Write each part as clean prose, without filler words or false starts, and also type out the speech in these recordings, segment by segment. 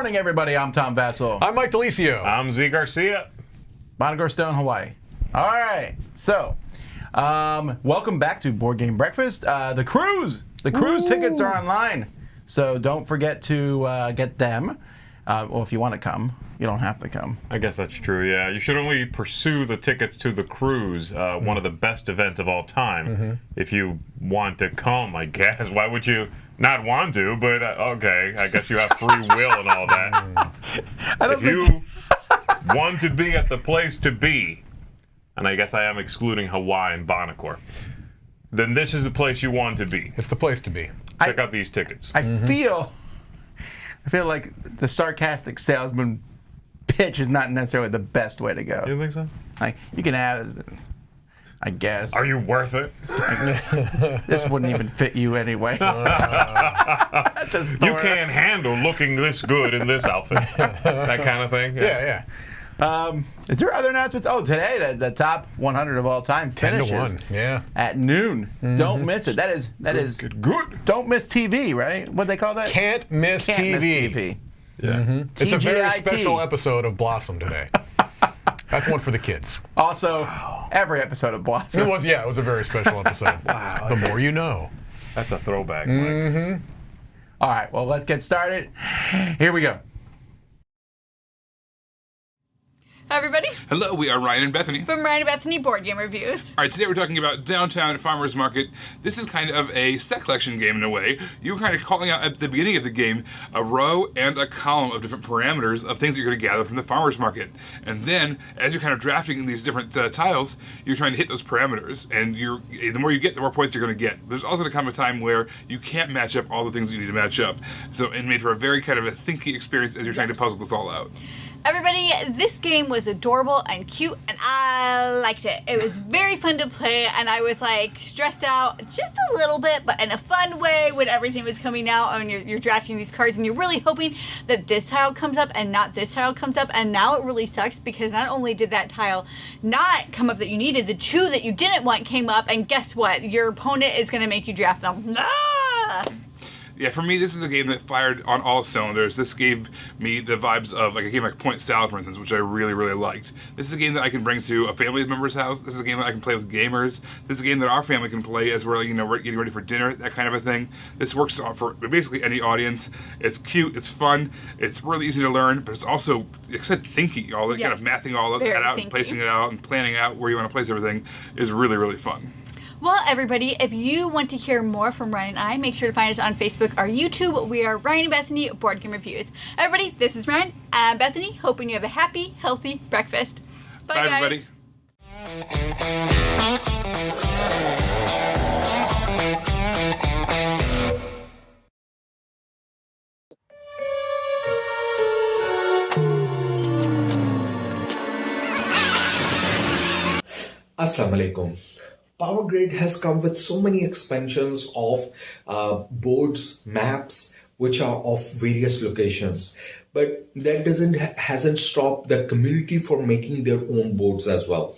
morning, everybody. I'm Tom Vassell. I'm Mike DeLisio. I'm Z Garcia. Bonnegore Stone, Hawaii. All right. So, welcome back to Board Game Breakfast. The cruise tickets are online. So don't forget to get them. Well, if you want to come, you don't have to come. I guess that's true, yeah. You should only pursue the tickets to the cruise, one of the best events of all time, if you want to come, I guess. Why would you not want to? But, okay, I guess you have free will and all that. If you want to be at the place to be, and I guess I am excluding Hawaii and Bonnegore, then this is the place you want to be. It's the place to be. Check out these tickets. I feel like the sarcastic salesman pitch is not necessarily the best way to go. You think so? Like, you can have, I guess. Are you worth it? This wouldn't even fit you anyway. You can't handle looking this good in this outfit. That kind of thing? Yeah. Is there other announcements? Oh, today the top 100 of all time 10 finishes. to 1. Yeah. At noon. Don't miss it. That is Good. Don't miss TV, right? What they call that? Can't miss Can't TV. miss TV. Yeah. It's a very TGIT. special episode of Blossom today. That's one for the kids. Also, every episode of Blossom. It was a very special episode. Wow. The more you know. That's a throwback, Mike. All right, well, let's get started. Here we go. Hi, everybody. Hello, we are Ryan and Bethany. From Ryan and Bethany Board Game Reviews. All right, today we're talking about Downtown Farmers Market. This is kind of a set collection game in a way. You're kind of calling out at the beginning of the game a row and a column of different parameters of things that you're going to gather from the farmers market. And then, as you're kind of drafting these different tiles, you're trying to hit those parameters. And the more you get, the more points you're going to get. There's also going to come a time where you can't match up all the things that you need to match up. So it made for a very kind of a thinky experience as you're trying to puzzle this all out. Everybody, this game was adorable and cute, and I liked it. It was very fun to play, and I was like stressed out just a little bit, but in a fun way when everything was coming out and you're drafting these cards, and you're really hoping that this tile comes up and not this tile comes up, and now it really sucks because not only did that tile not come up that you needed, the two that you didn't want came up, and guess what? Your opponent is going to make you draft them. Ah! Yeah, for me, this is a game that fired on all cylinders. This gave me the vibes of like a game like Point Salad, for instance, which I really, really liked. This is a game that I can bring to a family member's house. This is a game that I can play with gamers. This is a game that our family can play as we're getting ready for dinner, that kind of a thing. This works for basically any audience. It's cute, it's fun, it's really easy to learn, but it's also, like I said, thinky. All that kind of mathing all that out and placing it out and planning out where you want to place everything is really, really fun. Well, everybody, if you want to hear more from Ryan and I, make sure to find us on Facebook or YouTube. We are Ryan and Bethany Board Game Reviews. Everybody, this is Ryan and Bethany, hoping you have a happy, healthy breakfast. Bye, guys. Everybody. Assalamu alaikum. PowerGrid has come with so many expansions of boards, maps, which are of various locations. But that hasn't stopped the community from making their own boards as well.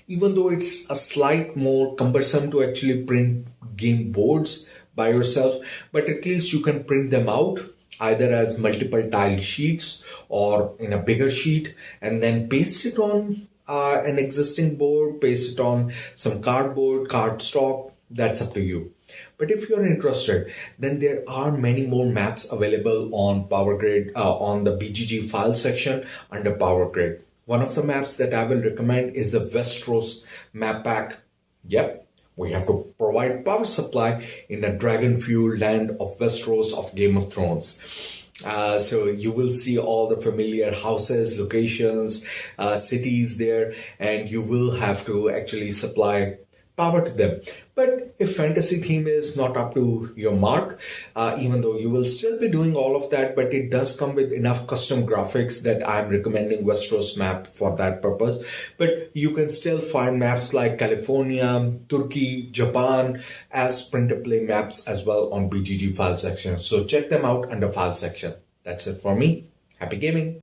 Even though it's a slight more cumbersome to actually print game boards by yourself, but at least you can print them out either as multiple tile sheets or in a bigger sheet and then paste it on an existing board, paste it on some cardboard, cardstock, that's up to you. But if you're interested, then there are many more maps available on PowerGrid, on the BGG file section under PowerGrid. One of the maps that I will recommend is the Westeros map pack. Yep, we have to provide power supply in the dragon-fueled land of Westeros of Game of Thrones. So you will see all the familiar houses, locations, cities there, and you will have to actually supply power to them. But if fantasy theme is not up to your mark, even though you will still be doing all of that, but it does come with enough custom graphics that I'm recommending Westeros map for that purpose. But you can still find maps like California, Turkey, Japan as print-to-play maps as well on BGG file section. So check them out under file section. That's it for me. Happy gaming.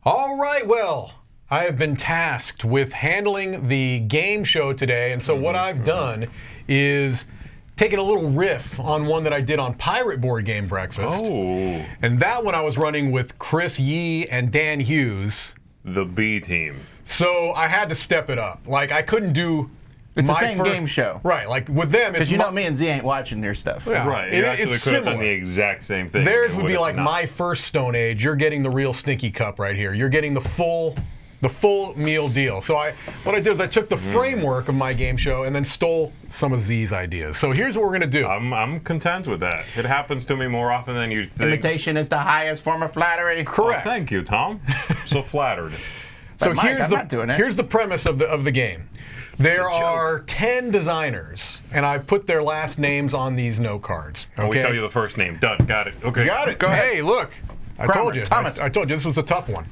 All right, well, I have been tasked with handling the game show today, and so what I've done is taken a little riff on one that I did on Pirate Board Game Breakfast. Oh. And that one I was running with Chris Yee and Dan Hughes. The B team. So I had to step it up. Like, I couldn't do It's the my same game show. Right, like with them, it's Because you know me and Z ain't watching their stuff. Yeah. Right. It- You actually it's could have done similar. the exact same thing. Theirs It would be would've like not. my first Stone Age. You're getting the real stinky cup right here. You're getting the full meal deal. So what I did is I took the framework of my game show and then stole some of Z's ideas. So here's what we're gonna do. I'm content with that. It happens to me more often than you'd think. Imitation is the highest form of flattery. Correct. Oh, thank you, Tom. So flattered. So But Mike, I'm the not doing it. here's the premise of the game. There are 10 designers, and I've put their last names on these note cards. Okay. We tell you the first name. Done. Got it. Okay. You got it. Go ahead. Hey, look. I Kramer, told you. Thomas. I told you this was a tough one.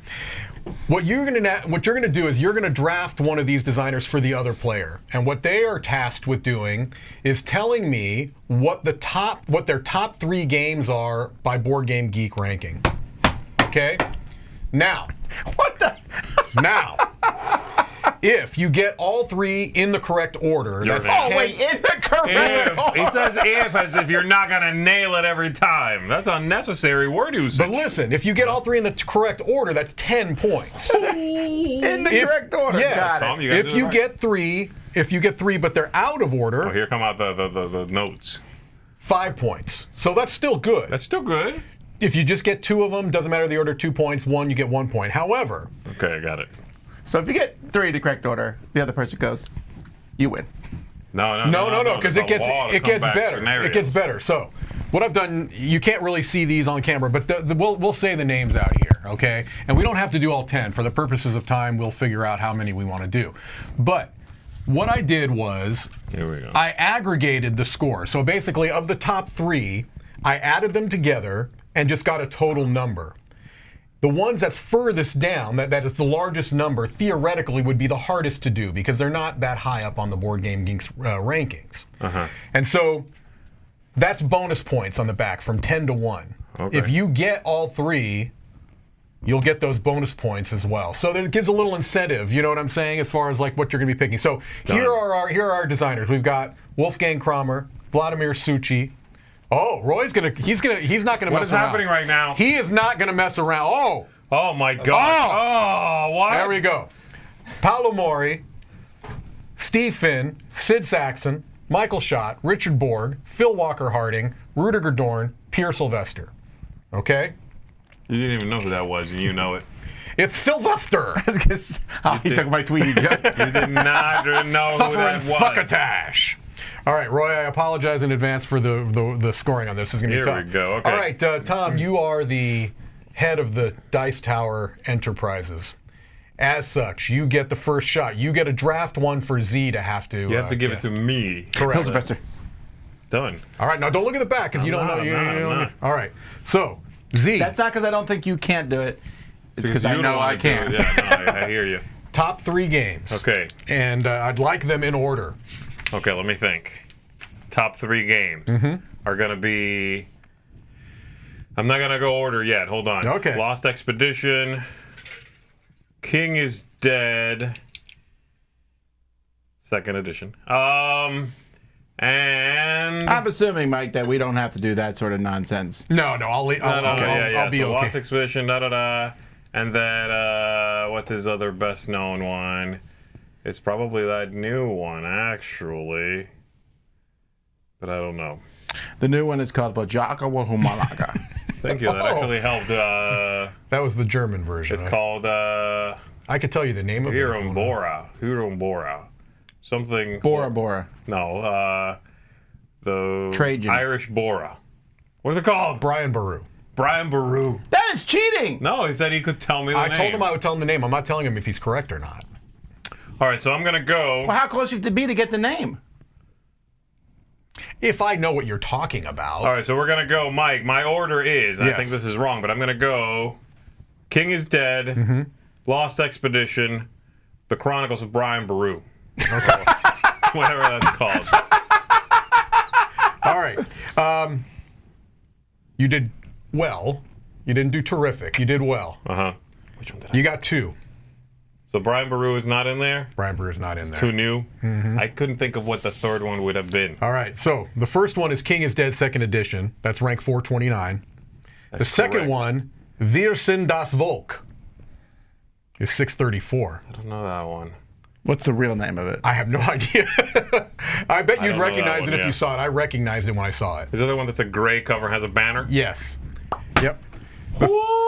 What you're gonna do is you're gonna draft one of these designers for the other player, and what they are tasked with doing is telling me what their top 3 games are by Board Game Geek ranking. Okay. Now. What the? Now. If you get all 3 in the correct order, You're that's an Oh, 10 wait, in the correct If. He says if as if you're not going to nail it every time. That's unnecessary word usage. But listen, if you get all 3 in the correct order, that's 10 points. In the correct order. Yes. Got Tom, it. you gotta If do it you right. get 3, but they're out of order, Oh, here come out the notes. 5 points. So that's still good. That's still good. If you just get 2 of them, doesn't matter the order, 2 points. 1, you get 1 point. However, Okay, I got it. So if you get 3 in the correct order, the other person goes, you win. No, because there's it a lot of gets comeback better. scenarios. It gets better. So what I've done, you can't really see these on camera, but we'll say the names out here, okay? And we don't have to do all 10. For the purposes of time, we'll figure out how many we want to do. But what I did was Here we go. I aggregated the score. So basically, of the top 3, I added them together and just got a total number. The ones that's furthest down, that is the largest number, theoretically would be the hardest to do because they're not that high up on the Board Game Geeks rankings. And so that's bonus points on the back from 10 to 1. Okay. If you get all 3, you'll get those bonus points as well. So that gives a little incentive, you know what I'm saying, as far as like what you're going to be picking. So here are our designers. We've got Wolfgang Kramer, Vladimir Succi. Oh, Roy's he's not gonna mess around. What is happening right now? He is not gonna mess around. Oh my God. Oh, what? There we go. Paolo Mori, Steve Finn, Sid Saxon, Michael Schott, Richard Borg, Phil Walker Harding, Rudiger Dorn, Pierre Sylvester. Okay? You didn't even know who that was, and you know it. It's Sylvester. He took my Tweety joke. You did not know who Suffering that was. succotash. All right, Roy, I apologize in advance for the scoring on this. This is going to be Here tough. we go, okay. All right, Tom, you are the head of the Dice Tower Enterprises. As such, you get the first shot. You get a draft one for Z to have to. You have to give it to me. Correct. Sylvester. Done. All right, now don't look at the back because you don't know. I'm not. All right, so Z. That's not because I don't think you can't do it. It's because you I don't know wanna I do can. it. Yeah, no, I hear you. top 3 games. Okay. And I'd like them in order. Okay, let me think. Top 3 games are going to be... I'm not going to go order yet. Hold on. Okay. Lost Expedition. King is Dead. 2nd edition. And... I'm assuming, Mike, that we don't have to do that sort of nonsense. No, I'll be so Lost okay. Expedition, and then, what's his other best known one? It's probably that new one, actually. But I don't know. The new one is called Vajaka Wahumalaga. Thank you. That actually helped. That was the German version. It's called I could tell you the name of it. if you want. Hurumbora. Something. Bora Bora. No, the Trajan. Irish Bora. What is it called? Brian Baru. Brian Baru. That is cheating! No, he said he could tell me the I name. told him I would tell him the name. I'm not telling him if he's correct or not. All right, so I'm going to go. Well, how close you have to be to get the name? If I know what you're talking about. All right, so we're going to go, Mike. My order is, and I Yes. think this is wrong, but I'm going to go King is Dead, Lost Expedition, The Chronicles of Brian Baru. Okay. Whatever that's called. All right. You did well. You didn't do terrific. You did well. Uh-huh. Which one did I? You got 2. So Brian Boru is not in there? Brian Brewer's not in there. Too new? I couldn't think of what the third one would have been. All right, so the first one is King is Dead 2nd Edition. That's rank 429. The second correct. one, Wir sind das Volk, is 634. I don't know that one. What's the real name of it? I have no idea. I bet I you'd don't know that recognize one, it if yeah. you saw it. I recognized it when I saw it. Is that the one that's a gray cover and has a banner? Yes. Yep.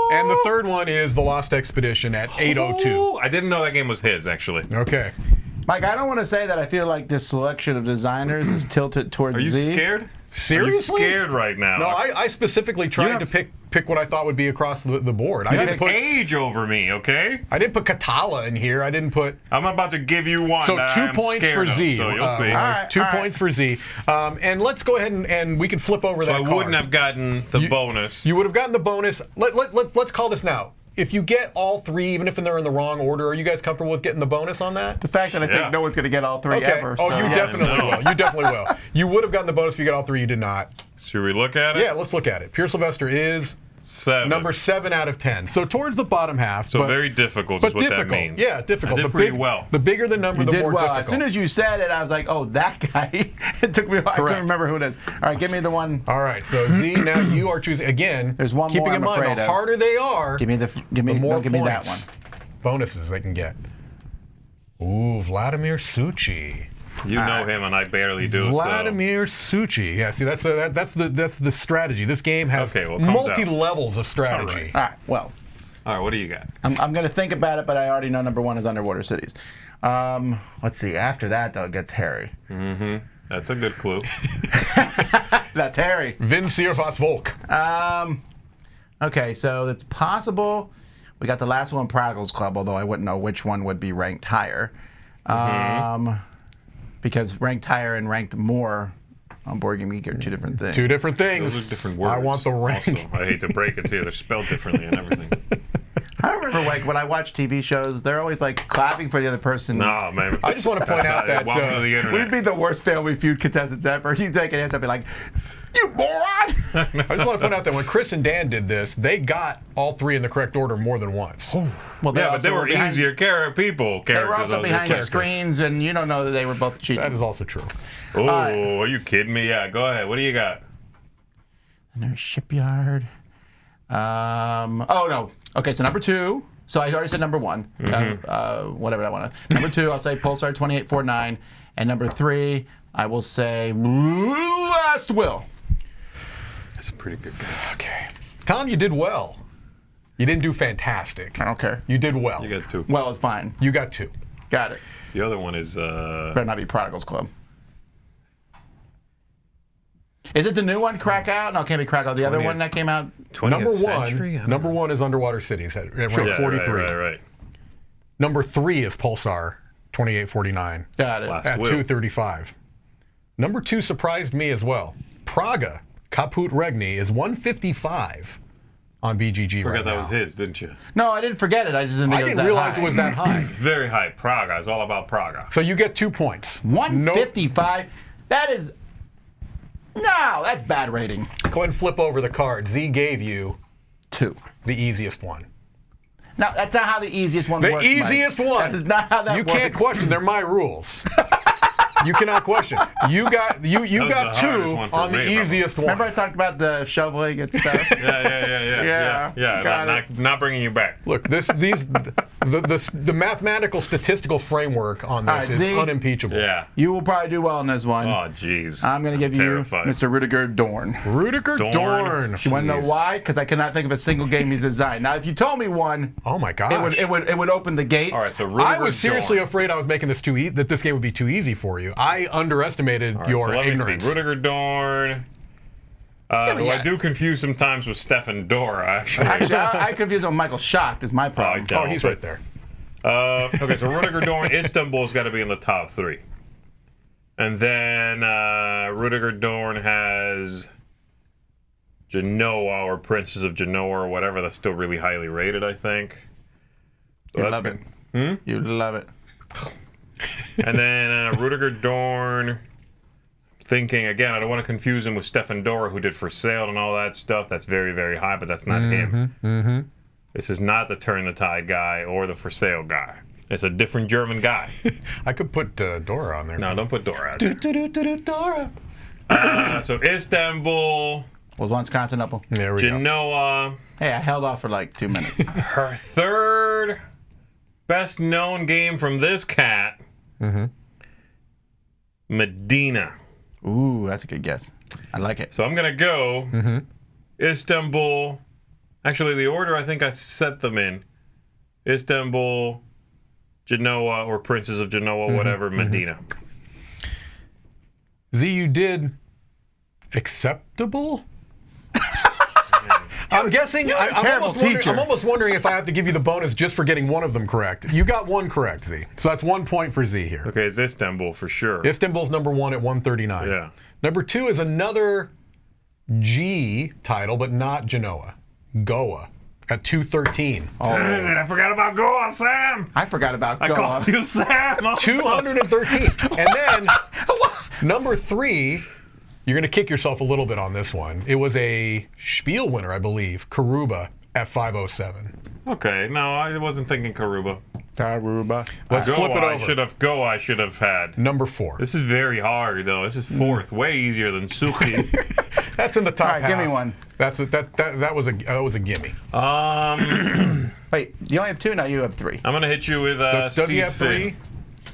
And the third one is The Lost Expedition at 802. Ooh, I didn't know that game was his, actually. Okay. Mike, I don't want to say that I feel like this selection of designers is tilted towards Are you Z. scared? Seriously? Are you scared right now? No, I specifically tried to pick what I thought would be across the board. I You didn't have put age over me, okay? Katala in here. I didn't put. I'm about to give you one. So that 2 I am points scared for of, Z. So you'll see. right, 2 all right. points for Z. And let's go ahead and we can flip over So that I card. wouldn't have gotten the bonus. You would have gotten the bonus. Let's call this now. If you get all three, even if they're in the wrong order, are you guys comfortable with getting the bonus on that? The fact that I Yeah. think no one's going to get all three Okay. ever. Oh, so you yes. definitely No. will. You definitely will. You would have gotten the bonus if you got all three. You did not. Should we look at it? Yeah, let's look at it. Pierre Sylvester is 7. number 7 out of 10. So towards the bottom half. So but, very difficult but is what difficult. that means. Yeah, difficult. I did the pretty well. The bigger the number, You the did more well. difficult. As soon as you said it, I was like, oh, that guy. It took me a while. I Correct. couldn't remember who it is. All right, give me the one. All right, so Z, now you are choosing again. There's one keeping more in I'm mind, afraid the of. harder they are, Give me the more no, give me that points. one. Bonuses they can get. Ooh, Vladimir Suchi. You know him, and I barely do. Vladimir Suchi. Yeah, see, that's the strategy. This game has Okay, well, calm multi down. levels of strategy. All right, well, So, all right, what do you got? I'm going to think about it, but I already know number one is Underwater Cities. Let's see. After that, though, it gets hairy. That's a good clue. That's hairy. Vincier vas Volk. Okay, so it's possible. We got the last one, Prodigals Club, although I wouldn't know which one would be ranked higher. Because ranked higher and ranked more on Board Game Geek are two different things. Two different things. Those are different words. I want the rank. Also, I hate to break it to you, they're spelled differently and everything. I remember like when I watch TV shows, they're always like clapping for the other person. No, man. I just want to point out that Welcome to the internet. We'd be the worst Family Feud contestants ever. You take an answer and be like, you moron! I just want to point out that when Chris and Dan did this, they got all three in the correct order more than once. Well, Yeah, but they also were behind- easier people. They were also characters, behind characters. screens, and you don't know that they were both cheating. That is also true. Oh, right. are you kidding me? Yeah, go ahead. What do you got? And there's Shipyard. Oh, no. Okay, so number two. So I already said number one. Whatever that one is. Number two, I'll say Pulsar 2849. And number three, I will say Last Will. That's a pretty good guess. Okay. Tom, you did well. You didn't do fantastic. I don't care. You did well. You got 2. Well, it's fine. You got 2. Got it. The other one is Better not be Prodigals Club. Is it the new one, Crack Out? No, it can't be Crack Out. The other 20th. one that came out? 20th century? Number one is Underwater Cities at rank Yeah, 43. Right. Number 3 is Pulsar 2849 Got it. Last at Will. 235. Number 2 surprised me as well. Praga Kaput Regni is 155 on BGG Forgot right that now. was his, didn't you? No, I didn't forget it. I just didn't think I it was didn't that realize high. it was that high. Very high. Praga. It's all about Praga. So you get 2 points. 155? That is... No, that's bad rating. Go ahead and flip over the card. Z gave you 2. the easiest one. No, that's not how the easiest one The works, Mike. easiest one. That is not how that You works. can't question. They're my rules. You cannot question. You got was got the hardest 2 one for on the me, probably. easiest one. Remember I talked about the shoveling and stuff? Yeah. got Not bringing you back. Look, the mathematical statistical framework on this All right, is Z. unimpeachable. Yeah. You will probably do well in this one. Oh, jeez. I'm going to give you Terrified. Mr. Rudiger Dorn. Rudiger Dorn. Dorn. You want to know Jeez. why? Because I cannot think of a single game he's designed. Now, if you told me one, Oh my gosh. it would open the gates. All right, so Rudiger I was seriously Dorn. afraid I was making this too easy, that this game would be too easy for you. I underestimated All right, your so let me ignorance. see. Rudiger Dorn. but Though yeah. I do confuse sometimes with Stefan Dora, actually. Actually, I confuse him with Michael Schacht is my problem. don't. Oh, he's right there. Okay, so Rudiger Dorn, Istanbul's got to be in the top 3. And then Rudiger Dorn has Genoa or Princes of Genoa or whatever. That's still really highly rated, I think. So You that's love good. it. You love it. And then Rudiger Dorn, thinking, again, I don't want to confuse him with Stefan Dora, who did For Sale and all that stuff. That's very, very high, but that's not him. This is not the Turn the Tide guy or the For Sale guy. It's a different German guy. I could put Dora on there. No, don't put Dora out Do, there. do, do, do, Dora. So Istanbul, Was once Constantinople. There we go. Genoa. Hey, I held off for like 2 minutes. Her third best known game from this cat, Medina. Ooh, that's a good guess. I like it. So I'm going to go Istanbul. Actually, the order I think I set them in. Istanbul, Genoa, or Princes of Genoa, whatever, Medina. Z, you did acceptable? I'm guessing. I'm terrible almost wondering- teacher. I'm almost wondering if I have to give you the bonus just for getting one of them correct. You got one correct, Z. So that's 1 point for Z here. Okay, it's Istanbul for sure. Istanbul's number 1 at 139. Yeah. Number 2 is another G title, but not Genoa. Goa at 213. Dang it, I forgot about Goa, Sam. I forgot about I Goa. called you Sam. also. 213. And then number 3, you're going to kick yourself a little bit on this one. It was a Spiel winner, I believe, Karuba at 507. Okay, no, I wasn't thinking Karuba. Aruba. Let's flip it over. Goa I should have had. Number 4. This is very hard though. This is fourth, way easier than Suki. That's in the top All right, half. give me one. That was a gimme. Wait, you only have 2, now you have 3. I'm gonna hit you with Does he Steve have 3? Finn.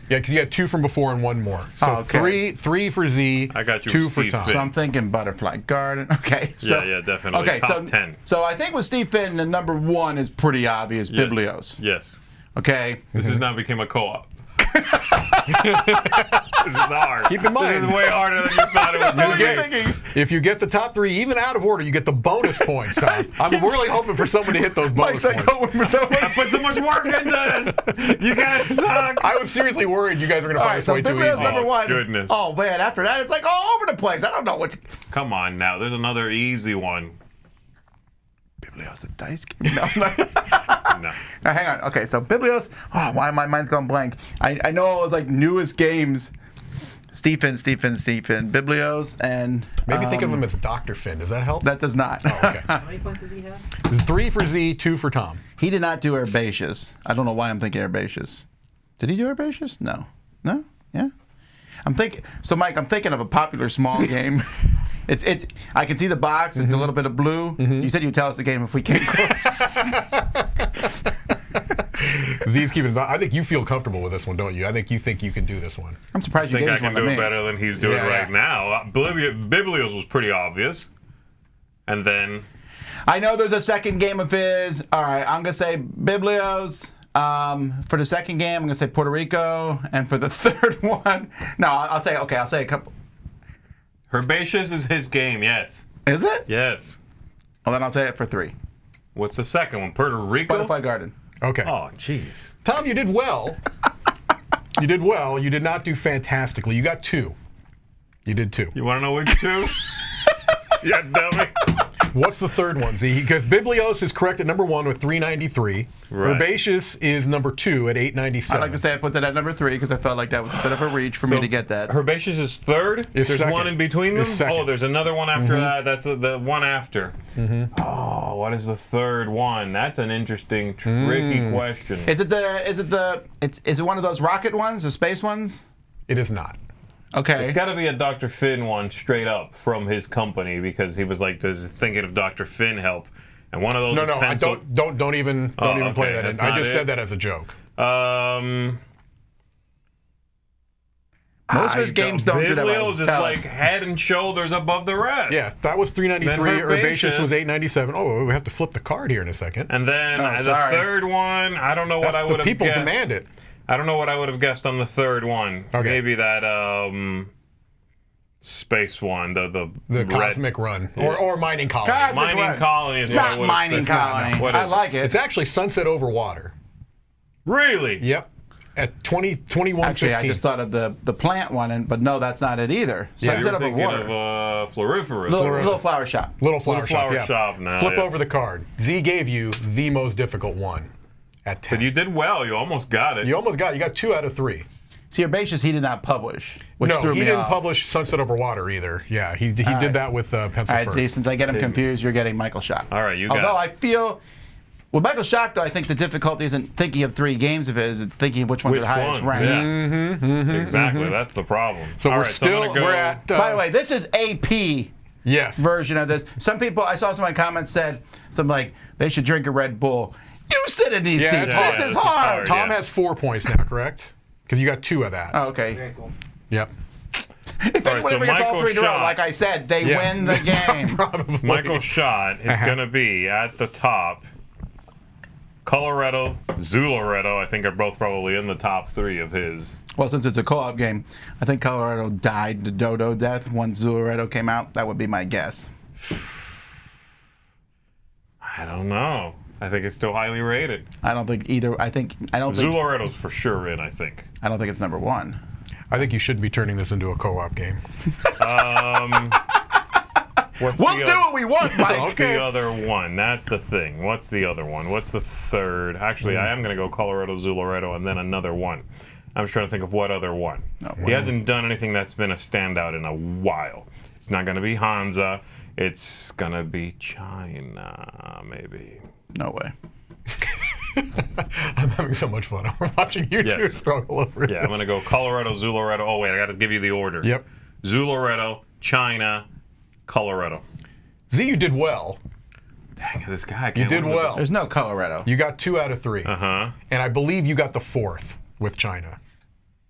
Yeah, because you had 2 from before and 1 more. So Oh, okay. three for Z. I got you 2 with for Steve Tom. Finn. So I'm thinking Butterfly Garden. Okay. So, Yeah, definitely. Okay, Top so 10. So I think with Steve Finn, the number 1 is pretty obvious. Yes. Biblios. Yes. Okay. This has now become a co-op. This is hard. Keep in mind- This is way harder than you thought it was going to be. If you get the top 3, even out of order, you get the bonus points, Tom. I'm really hoping for someone to hit those bonus Mike's like, points. oh, for someone. I put so much work into this. You guys suck. I was seriously worried you guys were going to All find right, this so way too Biblios easy. number Oh, 1. goodness. Oh man, after that it's like all over the place. I don't know what. Come on now. There's another easy one. Biblios, a dice game. No, no. No. Now, hang on. Okay, so Biblios. Oh, why my mind's going blank? I know it was like newest games. Stephen, Biblios, and Maybe think of him as Dr. Finn. Does that help? that does not. Okay. How many points does he have? 3 for Z, 2 for Tom. He did not do Herbaceous. I don't know why I'm thinking Herbaceous. Did he do Herbaceous? No. No? Yeah? I'm thinking. So, Mike, I'm thinking of a popular small game. It's. I can see the box. It's a little bit of blue. You said you'd tell us the game if we came close. Z's keeping. I think you feel comfortable with this one, don't you? I think you can do this one. I'm surprised I you think gave I this one can to do me. it better than he's doing Yeah, right yeah. now. Biblios was pretty obvious. And then I know there's a second game of his. All right, I'm gonna say Biblios. For the second game, I'm gonna say Puerto Rico, and for the third one, no, I'll say a couple. Herbaceous is his game, yes. Is it? Yes. Well, then I'll say it for 3. What's the second one? Puerto Rico? Butterfly Garden. Okay. Oh, jeez. Tom, you did well. You did well. You did not do fantastically. You got 2. You did 2. You want to know which two? Yeah, dummy. What's the third one, Z? Because Biblios is correct at number 1 with 393. Right. Herbaceous is number 2 at 897. I'd like to say I put that at number 3 because I felt like that was a bit of a reach for me to get that. Herbaceous is third? Is There's second. one in between them? Is second. Oh, there's another one after that. That's the one after. Oh, what is the third one? That's an interesting, tricky question. Is it one of those rocket ones, the space ones? It is not. Okay. It's got to be a Dr. Finn one straight up from his company because he was like, does thinking of Dr. Finn help? And one of those No, is I pencil. don't even play okay, that in. that's I not just it? said that as a joke. Most of his games don't do that well. Biblios is Tell like us. head and shoulders above the rest. Yeah, that was 393. Then Herbaceous was Herbaceous. 897. Oh, we have to flip the card here in a second. And then Oh, the sorry. third one, I don't know what I That's would the have people guessed. demand it. I don't know what I would have guessed on the third one. Okay. Maybe that space one, the red Cosmic Run or Mining Colony. Cosmic mining Run. colony. Is It's what I not would have Mining said. Colony. What I is like it. It's actually Sunset Over Water. Really? Yep. At 2115. Actually, I just thought of the plant one, but no, that's not it either. Yeah, Sunset You're over thinking water. of floriferous. Little flower shop. Little Flower Little Flower Shop. Shop now, Flip yeah. over the card. Z gave you the most difficult one at 10. But you did well. You almost got it. You almost got it. You got 2 out of 3. See, Herbaceous, he did not publish, which No, threw he me didn't off. publish Sunset Over Water either. Yeah, he did that with Pencil All right, First. see, since I get him confused, you're getting Michael Shot. All right, you got Although it. I feel Well, Michael Shock, though, I think the difficulty isn't thinking of 3 games of his; it's thinking of which ones are the highest ranked. Yeah. Exactly. That's the problem. So All we're right, still I'm gonna go, we're at. By the way, this is AP yes. version of this. Some people, I saw some of my comments said something like they should drink a Red Bull. You sit in these Yeah, seats. it's This hard. is This is hard. hard. Tom Yeah. has 4 points now, correct? Because you got 2 of that. Oh, okay. Very cool. Yep. If All right, anyone so ever gets all Michael 3 in a row, Schott. like I said, they Yeah. win the game. Probably. Michael Schott is going to be at the top. Colorado, Zularedo, I think are both probably in the top 3 of his. Well, since it's a co-op game, I think Colorado died the dodo death once Zularedo came out. That would be my guess. I don't know. I think it's still highly rated. I don't think either. I don't think Zularedo's for sure in, I think. I don't think it's number 1. I think you shouldn't be turning this into a co-op game. What's We'll the do oth- what we want, Mike. What's the other one? That's the thing. What's the other one? What's the third? Actually, I am going to go Colorado, Zularedo, and then another one. I'm just trying to think of what other one. He hasn't done anything that's been a standout in a while. It's not going to be Hansa. It's going to be China, maybe. No way. I'm having so much fun. I'm watching you two Yes. struggle over Yeah, I'm going to go Colorado, Zularedo. Oh, wait, I got to give you the order. Yep. Zularedo, China, Colorado. Z, you did well. Dang, this guy. I You can't did win with well. this. There's no Colorado. You got 2 out of 3. Uh-huh. And I believe you got the 4th with China.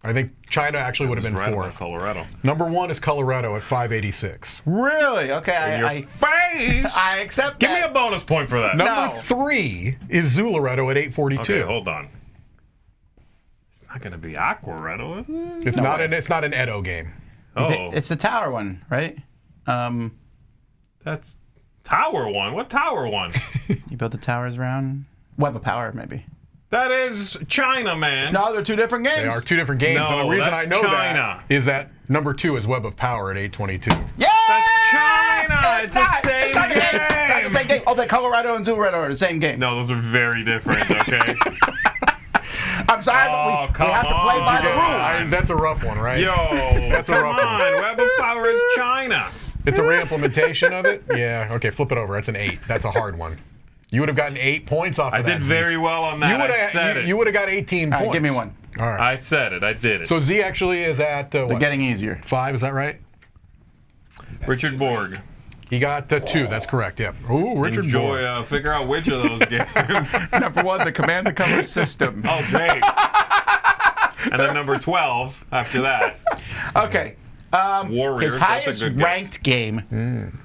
I think China actually would have been Right about 4th. Colorado. Number 1 is Colorado at 586. Really? Okay, In your face! I accept Give me that. a bonus point for that. Number No. 3 is Zularedo at 842. Okay, hold on. It's not going to be Aquaredo, is it? It's not an Edo game. Oh, It's the tower one, right? that's Tower One. What Tower One? You built the towers around Web of Power, maybe. That is China, man. No, they're 2 different games. They are 2 different games. No, and the reason that's I know China. that is that number 2 is Web of Power at 822. Yeah! That's China. It's the not. same It's not the game. It's not the same game. Oh, the Colorado and Zularedo are the same game. No, those are very different, okay? I'm sorry, Oh, but we have to play come by the on. rules. That's a rough one, right? Yo, That's a come rough one. on. Web of Power is China. It's a re-implementation of it? Yeah. Okay, flip it over. That's an 8. That's a hard one. You would have gotten 8 points off of I that. did Z. very well on that. You would I said have it. you would have got 18 All points. right, give me one. All right. I said it. I did it. So Z actually is at They're what? getting easier. 5, is that right? Richard Borg. He got 2. That's correct. Yep. Ooh, Richard Enjoy. Boyd. Figure out which of those games. Number 1, the Command and Color system. Oh, great. And then number 12 after that. Okay. Warriors. His That's a highest good guess. ranked game.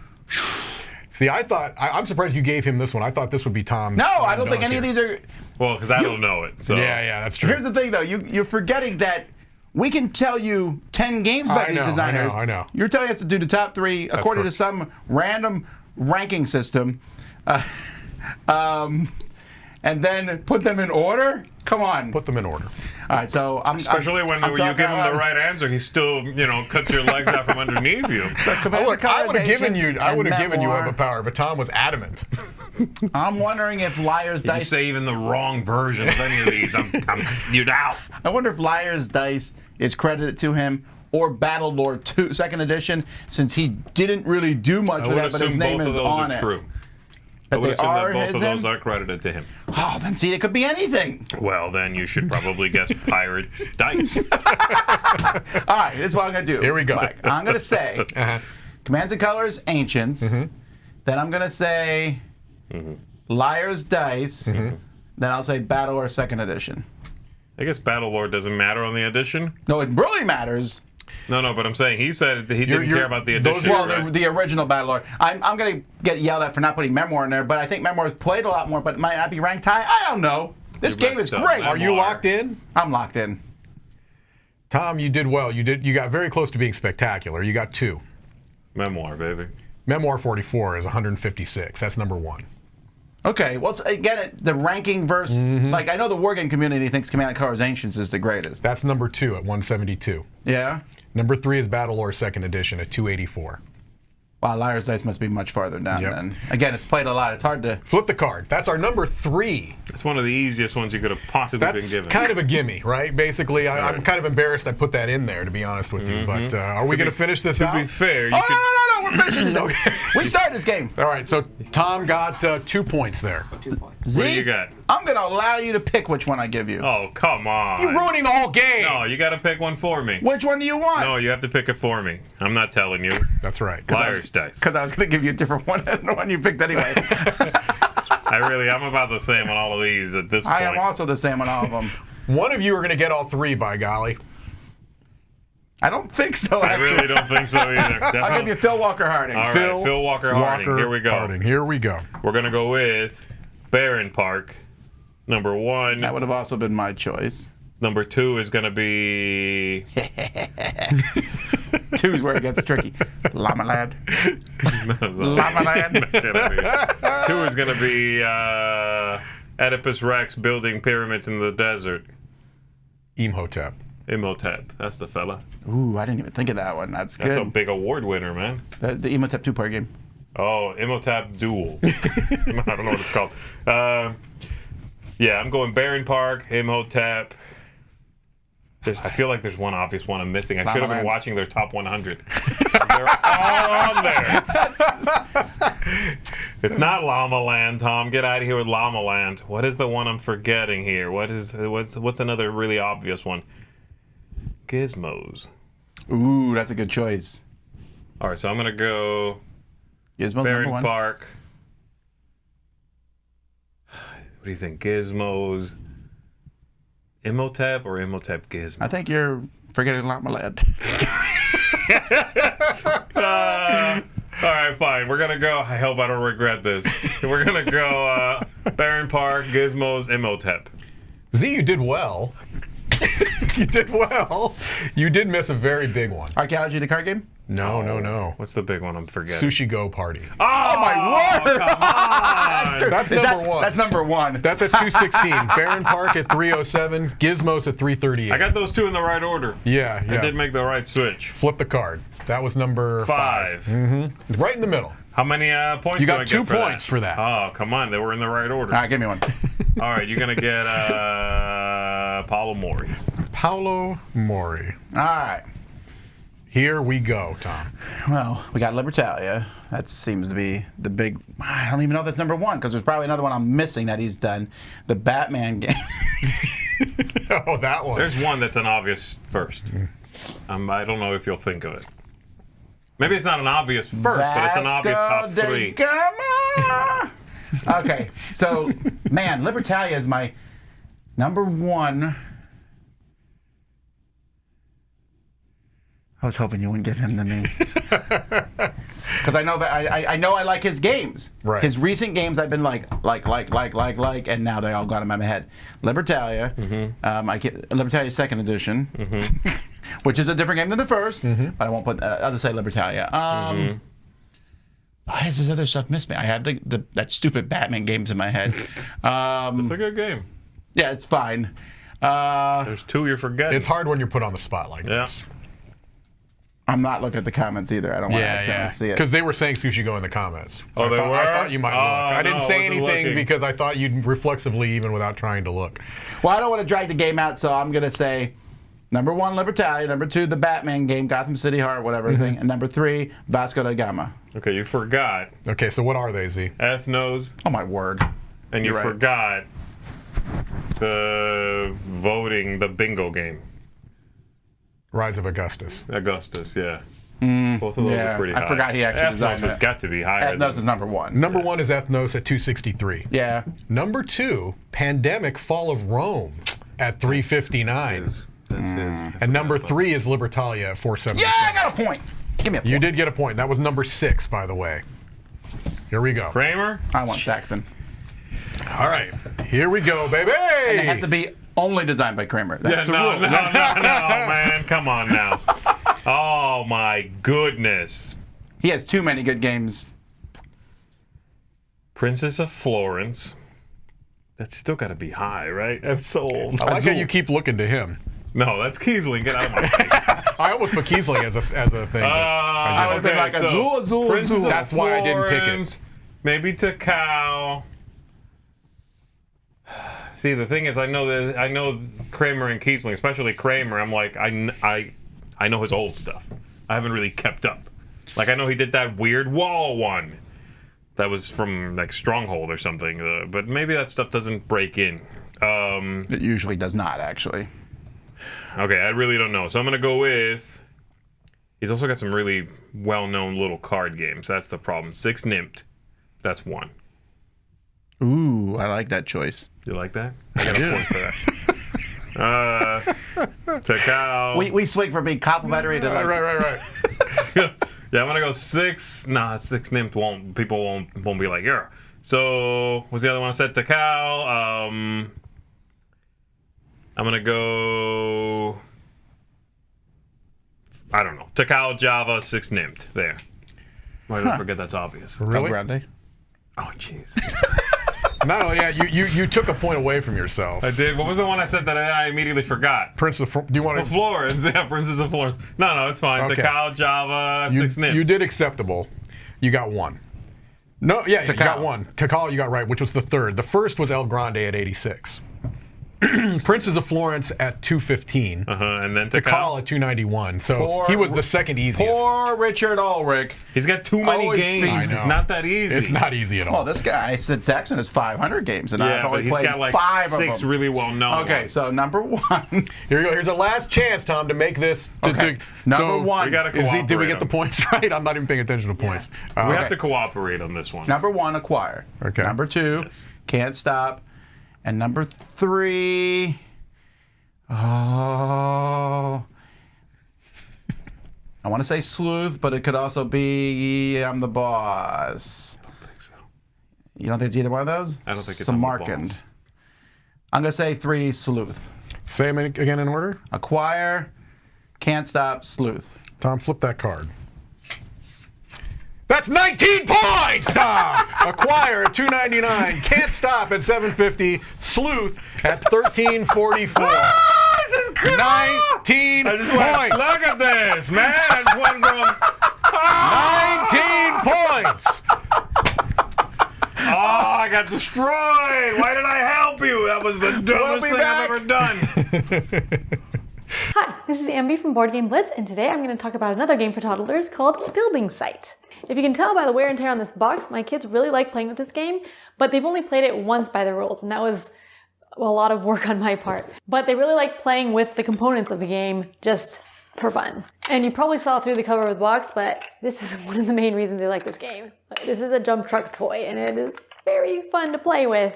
See, I thought I'm surprised you gave him this one. I thought this would be Tom's. No, I don't think any of these are. Well, because I don't know it. So. Yeah, that's true. Here's the thing, though. You're forgetting that we can tell you 10 games about I these know, designers. I know. You're telling us to do the top 3 according to correct. some random ranking system, and then put them in order. Come on. Put them in order. All right, so Especially when you talking give him out the loud. right answer, he still, cuts your legs out from underneath you. Look, I would have given you. Agents I would have and given you Memoir. Web of Power, but Tom was adamant. I'm wondering if Liar's Did you Dice. say even the wrong version of any of these? You're out. I wonder if Liar's Dice is credited to him or Battle Lore 2 Second Edition, since he didn't really do much I with would that, but his assume name both of is those on are it. true. I That would they assume are that both his of those him? are credited to him. Oh, then see, it could be anything. Well, then you should probably guess Pirate's Dice. All right, this is what I'm going to do. Here we go. Mike. I'm going to say Uh-huh. Commands and Colors Ancients. Then I'm going to say Liar's Dice. Then I'll say Battle Lore Second Edition. I guess Battle Lord doesn't matter on the edition. No, it really matters. No, but I'm saying he said he didn't care about the those- edition. Well, right? the original Battle Lore. I'm going to get yelled at for not putting Memoir in there, but I think Memoir's played a lot more, but it might not be ranked high. I don't know. This You're game is messed up. great. Are you Memoir. locked in? I'm locked in. Tom, you did well. You got very close to being spectacular. You got 2. Memoir, baby. Memoir 44 is 156. That's number 1. Okay, well, again, the ranking versus, like, I know the wargame community thinks Command & Colors Ancients is the greatest. That's number 2 at 172. Yeah? Number 3 is Battle Lore Second Edition at 284. Wow, Liar's Dice must be much farther down Yep. then. Again, it's played a lot. It's hard to... Flip the card. That's our number 3. It's one of the easiest ones you could have possibly been That's given. kind of a gimme, right? Basically, I'm Right. kind of embarrassed I put that in there, to be honest with you. But are we going to finish this To out? be fair, you Oh, could. no, we're finishing this. We started this game. All right, so Tom got 2 points there. 2 points. Z, What do you got? I'm going to allow you to pick which one I give you. Oh, come on. You're ruining the whole game. No, you got to pick one for me. Which one do you want? No, you have to pick it for me. I'm not telling you. That's right. Liar's dice. Because I was going to give you a different one than the one you picked anyway. I'm about the same on all of these at this point. I am also the same on all of them. One of you are going to get all three, by golly. I don't think so. I really don't think so either. I'll give you Phil Walker Harding. All right, Phil Walker Harding. Here we go. Harding. Here we go. We're going to go with Barron Park, number 1. That would have also been my choice. Number 2 is going to be... 2 is where it gets tricky. Llama Land. Llama Land. 2 is going to be Oedipus Rex building pyramids in the desert. Imhotep. Imhotep. That's the fella. Ooh, I didn't even think of that one. That's good. That's a big award winner, man. The Imhotep 2-player game. Oh, Imhotep Duel. I don't know what it's called. Yeah, I'm going Barron Park, Imhotep. I feel like there's one obvious one I'm missing. I should have been watching their top 100. They're all on there. It's not Llama Land, Tom. Get out of here with Llama Land. What is the one I'm forgetting here? What's another really obvious one? Gizmos. Ooh, that's a good choice. All right, so I'm going to go Gizmo's Barron number 1. Park. What do you think? Gizmos. Imhotep or Imhotep Gizmo? I think you're forgetting Llama Land. All right, fine. We're going to go. I hope I don't regret this. We're going to go Barron Park, Gizmos, Imhotep. Z, you did well. You did well. You did miss a very big one. Archaeology, the card game? No. What's the big one I'm forgetting? Sushi Go Party. Oh, my word! Come on! That's number 1. That's number 1. That's at 216. Barron Park at 307. Gizmos at 338. I got those 2 in the right order. Yeah. I did make the right switch. Flip the card. That was number 5. 5. Right in the middle. How many points You do I got get 2 for points for that. Oh, come on. They were in the right order. All right, give me one. All right, you're going to get Paolo Mori. Paolo Mori. All right. Here we go, Tom. Well, we got Libertalia. That seems to be the big... I don't even know if that's number 1, because there's probably another one I'm missing that he's done. The Batman game. Oh, that one. There's one that's an obvious first. I don't know if you'll think of it. Maybe it's not an obvious first, but it's an obvious top 3. Okay, so, man, Libertalia is my number 1. I was hoping you wouldn't give him the name. Because I know that I know I like his games. Right. His recent games I've been like, and now they all got him in my head. Libertalia, Libertalia 2nd Edition, which is a different game than the first, but I won't put. I'll just say Libertalia. Why does this other stuff miss me? I have that stupid Batman games in my head. It's a good game. Yeah, it's fine. There's 2 you're forgetting. It's hard when you're put on the spot like Yeah. this. I'm not looking at the comments either. I don't want to accidentally see it. Because they were saying Sushi Go in the comments. Oh, they were? I thought you might look. I didn't no, say I wasn't anything looking. because I thought you'd reflexively even without trying to look. Well, I don't want to drag the game out, so I'm going to say number 1, Libertalia. Number 2, the Batman game, Gotham City Heart, whatever thing. And number 3, Vasco da Gama. Okay, you forgot Okay, so what are they, Z? Ethnos, Oh, my word. and you You're right. forgot the bingo game. Rise of Augustus. Augustus, yeah. Both of those yeah, are pretty I high. forgot he actually Ethnos designed has that. got to be higher. Ethnos is number 1. Number 1 is Ethnos at 263. Yeah. Number 2, Pandemic Fall of Rome at 359. That's his. And number 3 is Libertalia at 477. Yeah, I got a point. Give me a point. You did get a point. That was number 6, by the way. Here we go. Kramer? I want Saxon. All right. Here we go, baby. And they have to be only designed by Kramer. That's the no, rule. no, man. Come on now. Oh, my goodness. He has too many good games. Princess of Florence. That's still got to be high, right? I'm so old. I like how Azul. you keep looking to him. No, that's Kiesling. Get out of my face. I almost put Kiesling as a thing. But I would've been like, Azul, Azul, Princess Azul. of That's why I didn't pick it. Florence, Maybe Takao. See, the thing is, I know Kramer and Kiesling, especially Kramer. I'm like, I know his old stuff. I haven't really kept up. Like, I know he did that weird wall one, That was from like Stronghold or something. But maybe that stuff doesn't break in. It usually does not, actually. Okay, I really don't know. So I'm gonna go with. He's also got some really well-known little card games. That's the problem. 6 Nimmt. That's 1. Ooh, I like that choice. You like that? I got a point for that. Takao. We swing for being complimentary to Right. Yeah, I'm gonna go 6. Nah, 6 Nimmt people won't be like, yeah. So what's the other one I said? Takao. I'm gonna go. I don't know. Takao, Java, 6 Nimmt. There. Why did I forget that's obvious? Really? Grande. Oh, jeez. No, yeah, you took a point away from yourself. I did. What was the one I said that I immediately forgot? Prince of... Do you want to... Florence. Yeah, Princess of Florence. No, it's fine. Okay. Takao, Java, 6 Nimmt. You did acceptable. You got 1. No, yeah, you got 1. Takao you got right, which was the 3rd. The first was El Grande at 86. Princess of Florence at 215. And then Takao at 291. So he was the second easiest. Poor Richard Ulrich. He's got too many Always games. I know. It's not that easy. It's not easy at all. Well, this guy, Sid Saxon, has 500 games, and I've Yeah, but only he's played got like 5 of 6 them. really well-known Okay, ones. so number 1. Here you go. Here's the last chance, Tom, to make this. Okay. Number 1. We gotta Did we cooperate get the on- points right? I'm not even paying attention to points. We Okay. have to cooperate on this one. Number 1, acquire. Okay. Number 2, Yes. can't stop. And number 3, I want to say sleuth, but it could also be I'm the boss. I don't think so. You don't think it's either one of those? I don't think it's I'm the Samarkand. boss. I'm going to say 3, sleuth. Say them again in order. Acquire, can't stop, sleuth. Tom, flip that card. That's 19 points, Tom! Acquire at 299. Can't stop at 750. Sleuth at 1344. This is good. 19 I just went, points. look at this, man. I just went from 19 points. Oh, I got destroyed. Why did I help you? That was the dumbest be thing back. I've ever done. Hi, this is Ambi from Board Game Blitz, and today I'm going to talk about another game for toddlers called Building Site. If you can tell by the wear and tear on this box, my kids really like playing with this game, but they've only played it once by the rules, and that was a lot of work on my part. But they really like playing with the components of the game just for fun. And you probably saw through the cover of the box, but this is one of the main reasons they like this game. This is a dump truck toy, and it is very fun to play with,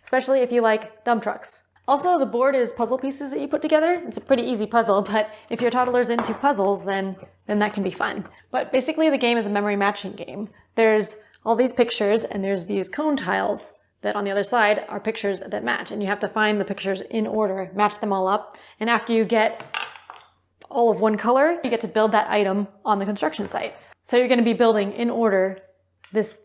especially if you like dump trucks. Also, the board is puzzle pieces that you put together. It's a pretty easy puzzle, but if your toddler's into puzzles, then that can be fun. But basically, the game is a memory matching game. There's all these pictures, and there's these cone tiles that on the other side are pictures that match, and you have to find the pictures in order, match them all up, and after you get all of one color, you get to build that item on the construction site. So you're going to be building in order this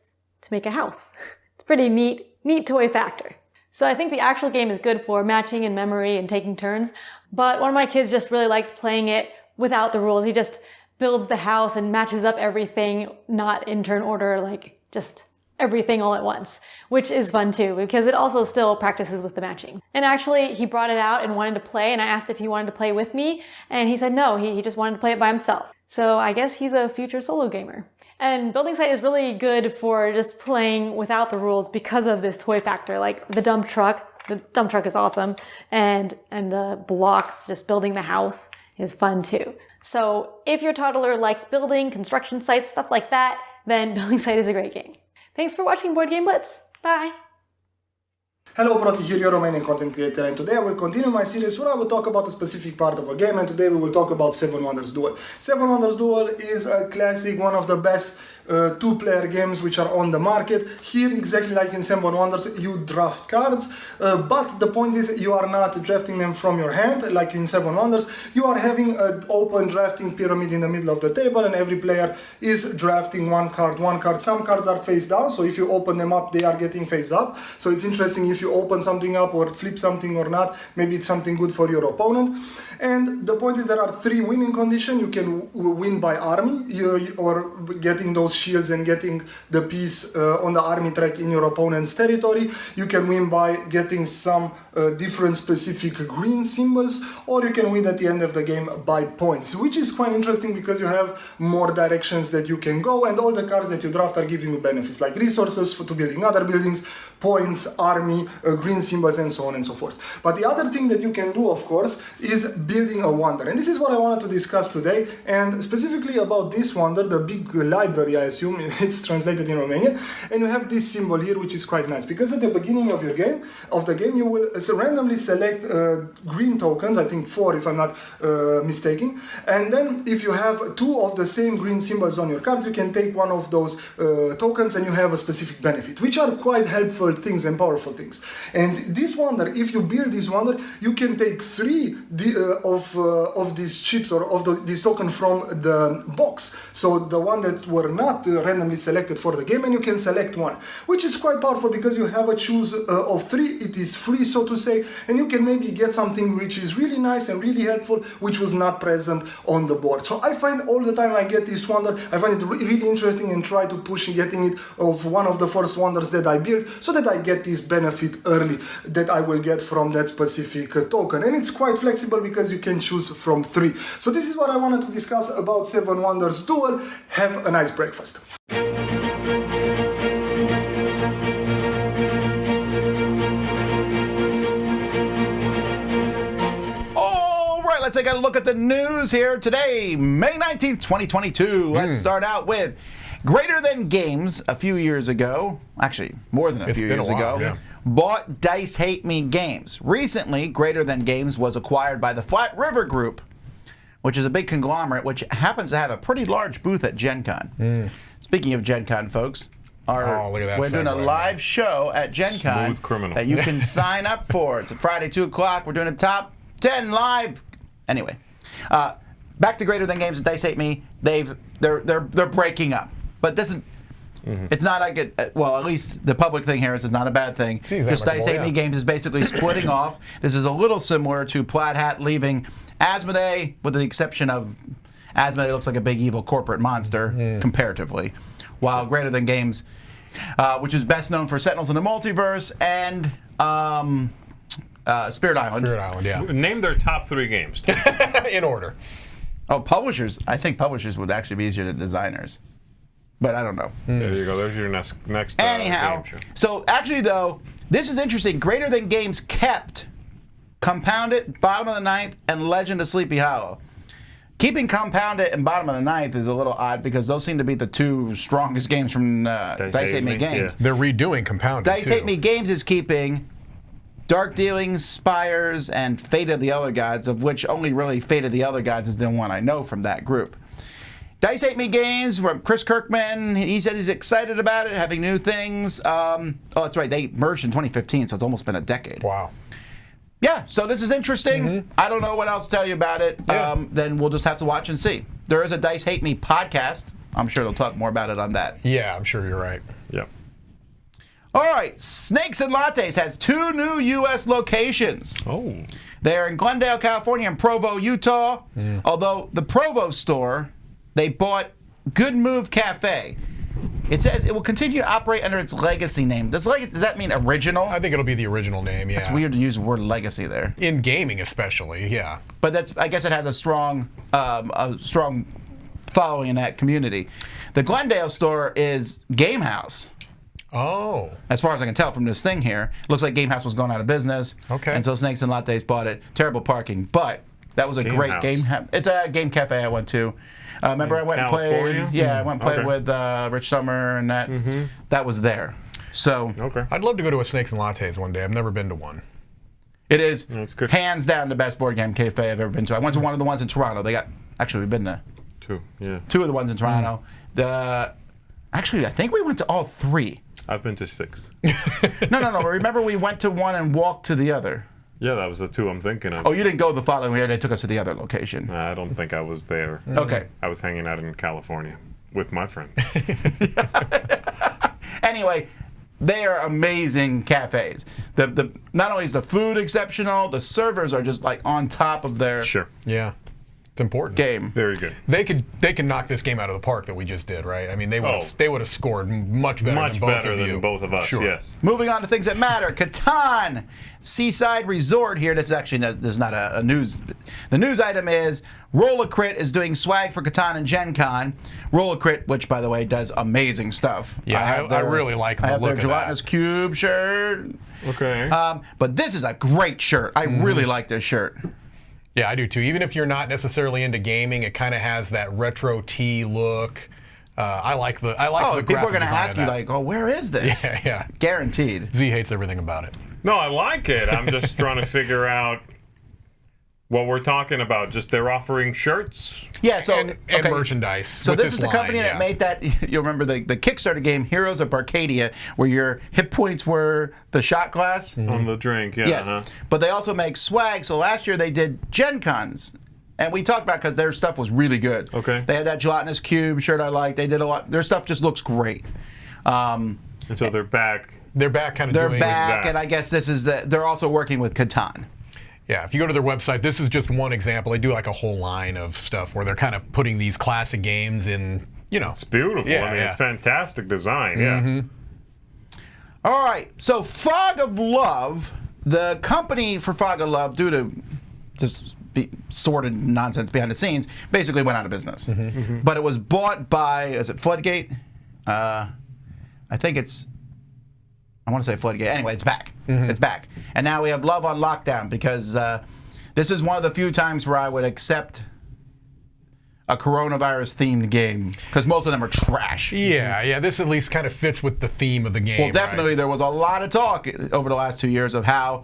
to make a house. It's a pretty neat toy factor. So I think the actual game is good for matching and memory and taking turns, but one of my kids just really likes playing it without the rules. He just builds the house and matches up everything, not in turn order, like just everything all at once, which is fun too, because it also still practices with the matching. And actually, he brought it out and wanted to play, and I asked if he wanted to play with me, and he said no, he just wanted to play it by himself. So I guess he's a future solo gamer. And Building Site is really good for just playing without the rules because of this toy factor, like the dump truck. The dump truck is awesome, and the blocks, just building the house, is fun too. So if your toddler likes building, construction sites, stuff like that, then Building Site is a great game. Thanks for watching Board Game Blitz. Bye! Hello, Proti here, your Romanian content creator, and today I will continue my series where I will talk about a specific part of a game, and today we will talk about Seven Wonders Duel. Seven Wonders Duel is a classic, one of the best two-player games which are on the market. Here, exactly like in Seven Wonders, you draft cards, but the point is you are not drafting them from your hand, like in Seven Wonders. You are having an open drafting pyramid in the middle of the table, and every player is drafting one card. Some cards are face down, so if you open them up, they are getting face up. So it's interesting if you open something up or flip something or not. Maybe it's something good for your opponent. And the point is there are 3 winning conditions. You can win by army, or getting those shields and getting the piece on the army track in your opponent's territory. You can win by getting some different specific green symbols, or you can win at the end of the game by points, which is quite interesting because you have more directions that you can go, and all the cards that you draft are giving you benefits like resources to building other buildings, points, army, green symbols, and so on and so forth. But the other thing that you can do, of course, is building a wonder, and this is what I wanted to discuss today, and specifically about this wonder, the big library, I assume it's translated in Romanian, and you have this symbol here, which is quite nice because at the beginning of the game you will randomly select green tokens, I think 4 if I'm not mistaken, and then if you have 2 of the same green symbols on your cards, you can take one of those tokens and you have a specific benefit, which are quite helpful things and powerful things. And this wonder, if you build this wonder, you can take 3 of these chips or of this token from the box, so the one that were not randomly selected for the game, and you can select one, which is quite powerful because you have a choose of 3. It is free, so to say, and you can maybe get something which is really nice and really helpful, which was not present on the board. So I find all the time I get this wonder, I find it really interesting and try to push getting it of one of the first wonders that I build, so that I get this benefit early that I will get from that specific token. And it's quite flexible because you can choose from 3. So this is what I wanted to discuss about 7 Wonders Duel. Have a nice breakfast. Let's take a look at the news here today, May 19th, 2022. Let's start out with Greater Than Games a few years ago, actually more than a few years ago, bought Dice Hate Me Games. Recently, Greater Than Games was acquired by the Flat River Group, which is a big conglomerate which happens to have a pretty large booth at Gen Con. Speaking of Gen Con, folks, we're doing a live show at Gen Con that you can sign up for. It's Friday, 2 o'clock. We're doing a top 10 live. Anyway, back to Greater Than Games and Dice Hate Me. They're breaking up, but this is it's not like it. Well, at least the public thing here is it's not a bad thing. Just Dice Hate Me Games is basically splitting off. This is a little similar to Plaid Hat leaving Asmodee, with the exception of Asmodee looks like a big evil corporate monster comparatively, while Greater Than Games, which is best known for Sentinels in the Multiverse and Spirit Island. Spirit Island, yeah. Name their top 3 games. In order. Oh, publishers. I think publishers would actually be easier than designers. But I don't know. There you go. There's your next Anyhow, game show. So actually, though, this is interesting. Greater Than Games kept Compounded, Bottom of the Ninth, and Legend of Sleepy Hollow. Keeping Compounded and Bottom of the Ninth is a little odd because those seem to be the 2 strongest games from Dice Hate Me Games. Yeah. They're redoing Compounded, Dice Hate Me Games is keeping Dark Dealings, Spires, and Fate of the Other Gods, of which only really Fate of the Other Gods is the one I know from that group. Dice Hate Me Games, from Chris Kirkman, he said he's excited about it, having new things. Oh, that's right, they merged in 2015, so it's almost been a decade. Wow. Yeah, so this is interesting. I don't know what else to tell you about it. Then we'll just have to watch and see. There is a Dice Hate Me podcast. I'm sure they'll talk more about it on that. Yeah, I'm sure you're right. Yep. All right, Snakes and Lattes has 2 new U.S. locations. Oh. They're in Glendale, California, and Provo, Utah. Although the Provo store, they bought Good Move Cafe. It says it will continue to operate under its legacy name. Does that mean original? I think it'll be the original name, yeah. It's weird to use the word legacy there. In gaming especially, yeah. But I guess it has a strong following in that community. The Glendale store is Game House. Oh. As far as I can tell from this thing here, it looks like Game House was going out of business. Okay. And so Snakes and Lattes bought it. Terrible parking, but that was a great game. It's a game cafe I went to. Remember I went and played. Yeah, I went and played with Rich Summer and that. That was there. So. Okay. I'd love to go to a Snakes and Lattes one day. I've never been to one. It is good. Hands down the best board game cafe I've ever been to. I went to one of the ones in Toronto. We've been to 2. Yeah. 2 of the ones in Toronto. Actually, I think we went to all 3. I've been to 6. No. Remember we went to one and walked to the other. Yeah, that was the 2 I'm thinking of. Oh, you didn't go the following year. They took us to the other location. I don't think I was there. Okay. I was hanging out in California with my friends. Anyway, they are amazing cafes. the not only is the food exceptional, the servers are just like on top of their Sure. Yeah. It's important. game. Very good. They can knock this game out of the park that we just did, right? I mean, they would have scored much better Much than both better of you. than both of us, Sure. yes. Moving on to things that matter. Catan Seaside Resort here. This is not a news. The news item is Rollacrit is doing swag for Catan and Gen Con. Rollacrit, which by the way does amazing stuff. Yeah, I really like the I have look their of gelatinous that. cube shirt. Okay. But this is a great shirt. I really like this shirt. Yeah, I do too. Even if you're not necessarily into gaming, it kind of has that retro tee look. I like the People graphic are going to design ask of you that. like, "Oh, where is this?" Yeah. Guaranteed. Z hates everything about it. No, I like it. I'm just trying to figure out what we're talking about. Just they're offering shirts. Yeah. So And merchandise. So with this is the line, company that yeah. made that. You'll remember the Kickstarter game Heroes of Arcadia, where your hit points were the shot glass. On the drink, yeah. Yes. But they also make swag. So last year they did Gen Cons. And we talked about because their stuff was really good. Okay. They had that gelatinous cube shirt I like. They did a lot. Their stuff just looks great. And so they're back. They're back kind of They're doing back, that. and I guess this is they're also working with Catan. Yeah, if you go to their website, this is just one example. They do like a whole line of stuff where they're kind of putting these classic games in, It's beautiful. Yeah, I mean, yeah. it's fantastic design. Yeah. All right, so Fog of Love, the company for Fog of Love, due to just sordid nonsense behind the scenes, basically went out of business. But it was bought by, is it Floodgate? I think it's, I want to say Floodgate. Anyway, it's back. It's back. And now we have Love on Lockdown because this is one of the few times where I would accept a coronavirus-themed game because most of them are trash. Yeah, this at least kind of fits with the theme of the game. Well, definitely, right? there was a lot of talk over the last 2 years of how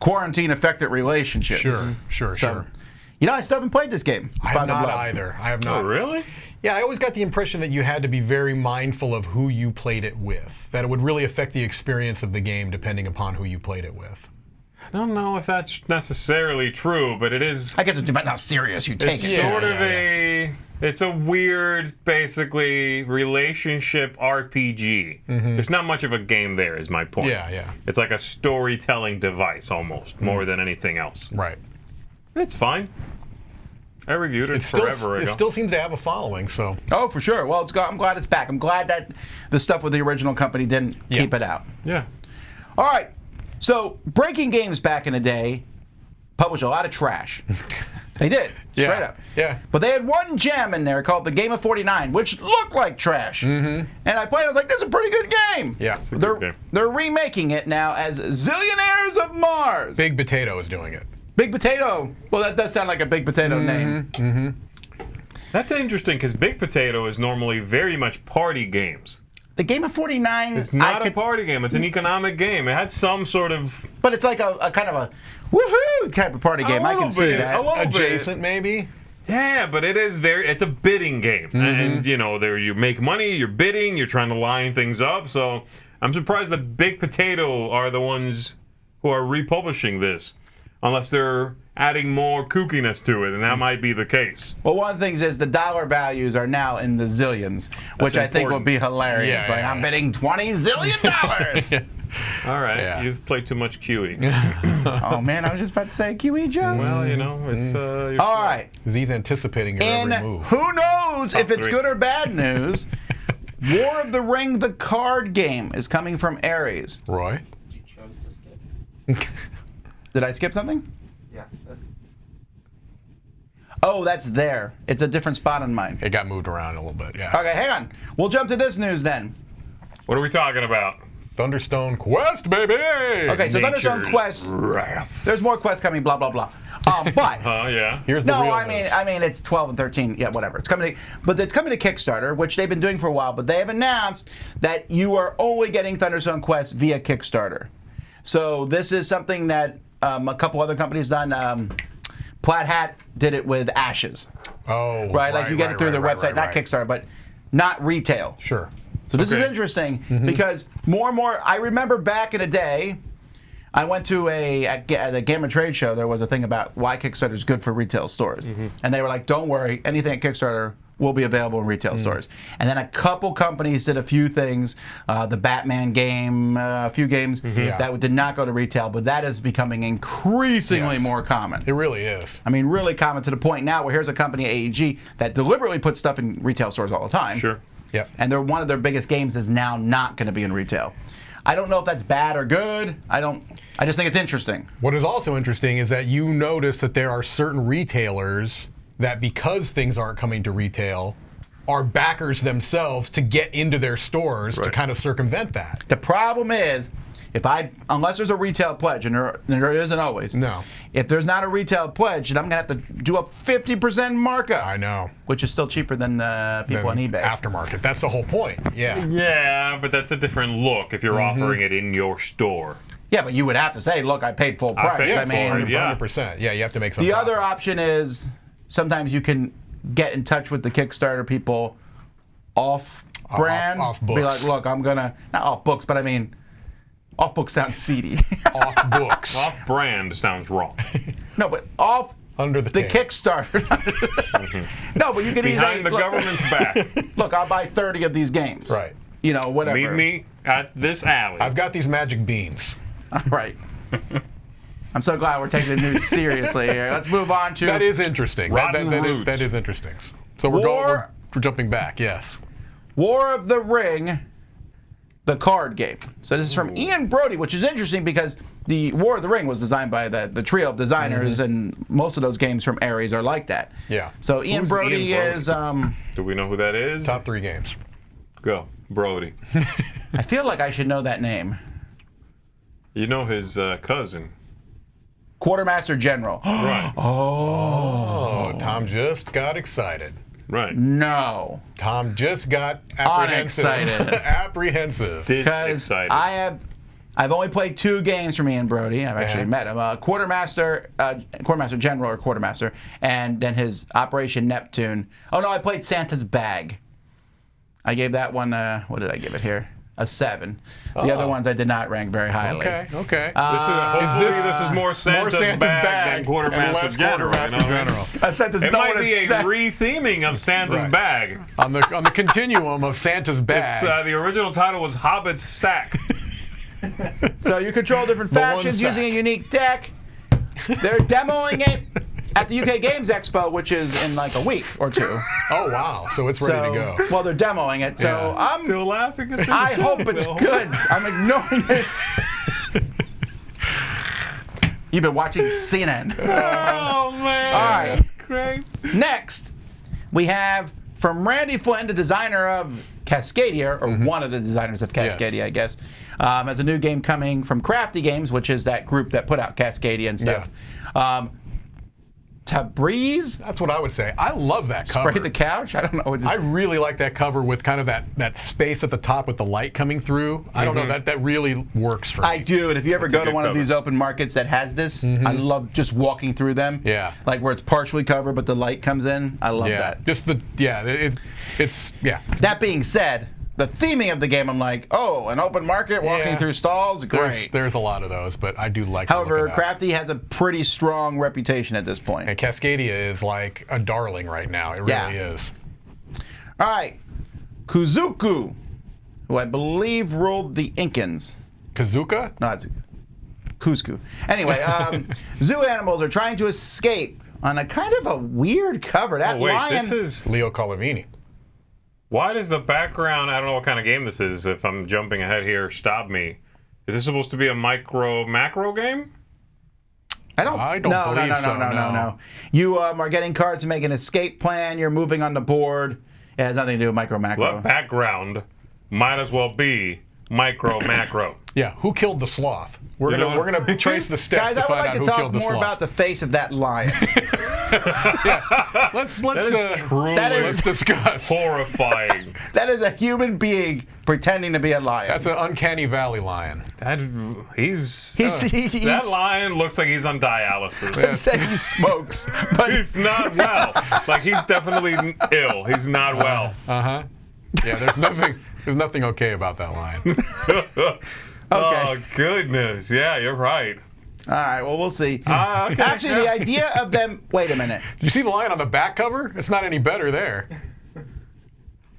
quarantine affected relationships. Sure. You know, I still haven't played this game. I have not either. I have not. Oh, really? Yeah, I always got the impression that you had to be very mindful of who you played it with. That it would really affect the experience of the game depending upon who you played it with. I don't know if that's necessarily true, but it is. I guess it depends how serious you take It's it. sort of it's a weird, basically, relationship RPG. There's not much of a game there, is my point. Yeah. It's like a storytelling device, almost, more than anything else. Right. It's fine. I reviewed it forever ago. It still seems to have a following, so. Oh, for sure. Well, I'm glad it's back. I'm glad that the stuff with the original company didn't keep it out. Yeah. All right. So, Breaking Games back in the day published a lot of trash. They did, straight up. Yeah. But they had one gem in there called the Game of 49, which looked like trash. And I played it, I was like, this is a pretty good game. Yeah. It's a good game. They're remaking it now as Zillionaires of Mars. Big Potato is doing it. Big Potato. Well, that does sound like a Big Potato name. That's interesting, because Big Potato is normally very much party games. The Game of 49. It's not a party game. It's an economic game. It has some sort of... But it's like a kind of a woohoo type of party game. I can see bit, that. a little Adjacent, maybe? Yeah, but it is very. It's a bidding game, and there you make money. You're bidding. You're trying to line things up. So I'm surprised that Big Potato are the ones who are republishing this, unless they're adding more kookiness to it, and that might be the case. Well, one of the things is the dollar values are now in the zillions, which I think will important. be hilarious. Yeah, like, yeah, I'm yeah. bidding $20 zillion. All right, Yeah. you've played too much QE. Oh, man, I was just about to say QE, Joe. Well, it's. You're All smart. right. Z's anticipating your And every move. who knows if it's three. good or bad news, War of the Ring, the card game, is coming from Ares. Roy? You chose to skip. Did I skip something? Yeah, that's Oh, that's there. It's a different spot on mine. It got moved around a little bit, yeah. Okay, hang on. We'll jump to this news then. What are we talking about? Thunderstone Quest, baby! Okay, so Thunderstone Nature's Quest. wrath. There's more quests coming, blah, blah, blah. But... Yeah. Here's the No, real I news. mean it's 12 and 13. Yeah, whatever. It's coming to Kickstarter, which they've been doing for a while. But they have announced that you are only getting Thunderstone Quest via Kickstarter. So this is something that a couple other companies done. Plaid Hat did it with Ashes, Oh, right? Like you get it through their website, not Kickstarter, but not retail. Sure. So this is Okay. interesting because more and more. I remember back in the day. I went to at the Gamma Trade Show. There was a thing about why Kickstarter is good for retail stores, and they were like, "Don't worry, anything at Kickstarter will be available in retail stores. And then a couple companies did a few things. The Batman game, a few games that did not go to retail, but that is becoming increasingly more common. It really is. I mean, really common to the point now where here's a company, AEG, that deliberately puts stuff in retail stores all the time. Sure. Yep. And one of their biggest games is now not going to be in retail. I don't know if that's bad or good. I just think it's interesting. What is also interesting is that you notice that there are certain retailers that, because things aren't coming to retail, are backers themselves to get into their stores to kind of circumvent that. The problem is, unless there's a retail pledge, and there isn't always. No. If there's not a retail pledge, then I'm going to have to do a 50% markup. I know. Which is still cheaper than people on eBay. Aftermarket. That's the whole point. Yeah. Yeah, but that's a different look if you're offering it in your store. Yeah, but you would have to say, look, I paid full price. paid full price. Yeah. 100%. Yeah, you have to make some The profit. other option is sometimes you can get in touch with the Kickstarter people off-brand. Off books. Be like, look, I'm going to, not off books, but I mean, off books sounds seedy. Off books. Off-brand sounds wrong. No, but off Under the table. Kickstarter. No, but you can Behind easily, the government's back. look, I'll buy 30 of these games. Right. You know, whatever. Meet me at this alley. I've got these magic beans. Right. I'm so glad we're taking the news seriously here. Let's move on to... That is interesting. Rotten roots. That is interesting. So we're jumping back, yes. War of the Ring, the card game. So this is from Ian Brody, which is interesting because the War of the Ring was designed by the trio of designers, and most of those games from Ares are like that. Yeah. So Ian Who's Brody Ian is... Do we know who that is? Top 3 games. Go, Brody. I feel like I should know that name. You know his cousin. Quartermaster General. Right. Oh, Tom just got excited. Right. No. Tom just got apprehensive. Unexcited. Apprehensive. Because Excited. I've only played 2 games from Ian Brody. I've actually met him. Quartermaster General or Quartermaster, and then his Operation Neptune. Oh no, I played Santa's Bag. I gave that one, what did I give it here? A 7. The other ones I did not rank very highly. Okay. This is more Santa's bag than Quartermaster General. Quartermaster General. I said this It might be a retheming of Santa's bag. On the continuum of Santa's bag. It's, the original title was Hobbit's Sack. So you control different factions using a unique deck. They're demoing it at the UK Games Expo, which is in like a week or 2. Oh wow! So it's ready to go. Well, they're demoing it, so I'm Still laughing at this. I hope it's good. I'm ignoring this. You've been watching CNN. Oh man. All right. That's great. Next, we have from Randy Flynn, the designer of Cascadia, or one of the designers of Cascadia, I guess. Has a new game coming from Crafty Games, which is that group that put out Cascadia and stuff. Tabriz? That's what I would say. I love that cover. Spray the couch? I don't know. I really like that cover with kind of that space at the top with the light coming through. I don't know, that really works for me. I do, and if you ever go to one of these open markets that has this, I love just walking through them. Yeah. Like where it's partially covered, but the light comes in. I love that. Just it's. That being said, the theming of the game, I'm like, oh, an open market, walking through stalls, great. There's a lot of those, but I do like However, it. Crafty has a pretty strong reputation at this point. And Cascadia is like a darling right now. It really is. All right. Kuzuku, who I believe ruled the Incans. Kazuka? No, it's Cusco. Anyway, zoo animals are trying to escape on a kind of a weird cover. That lion. This is Leo Colavini. Why does the background, I don't know what kind of game this is, if I'm jumping ahead here, stop me. Is this supposed to be a macro game? I don't believe so. No. You are getting cards to make an escape plan. You're moving on the board. It has nothing to do with macro. What background might as well be macro. Yeah, who killed the sloth? We're gonna trace the steps Guys, to find out who I killed would like to talk the more sloth. about the face of that lion. Let's discuss. Horrifying. That is a human being pretending to be a lion. That's an uncanny valley lion. That lion looks like he's on dialysis. He said he smokes, but he's not well. Like he's definitely ill. He's not well. Yeah, there's nothing okay about that lion. Oh goodness. Yeah, you're right. All right, well, we'll see. Okay. Actually, the idea of them... Wait a minute. Did you see the lion on the back cover? It's not any better there.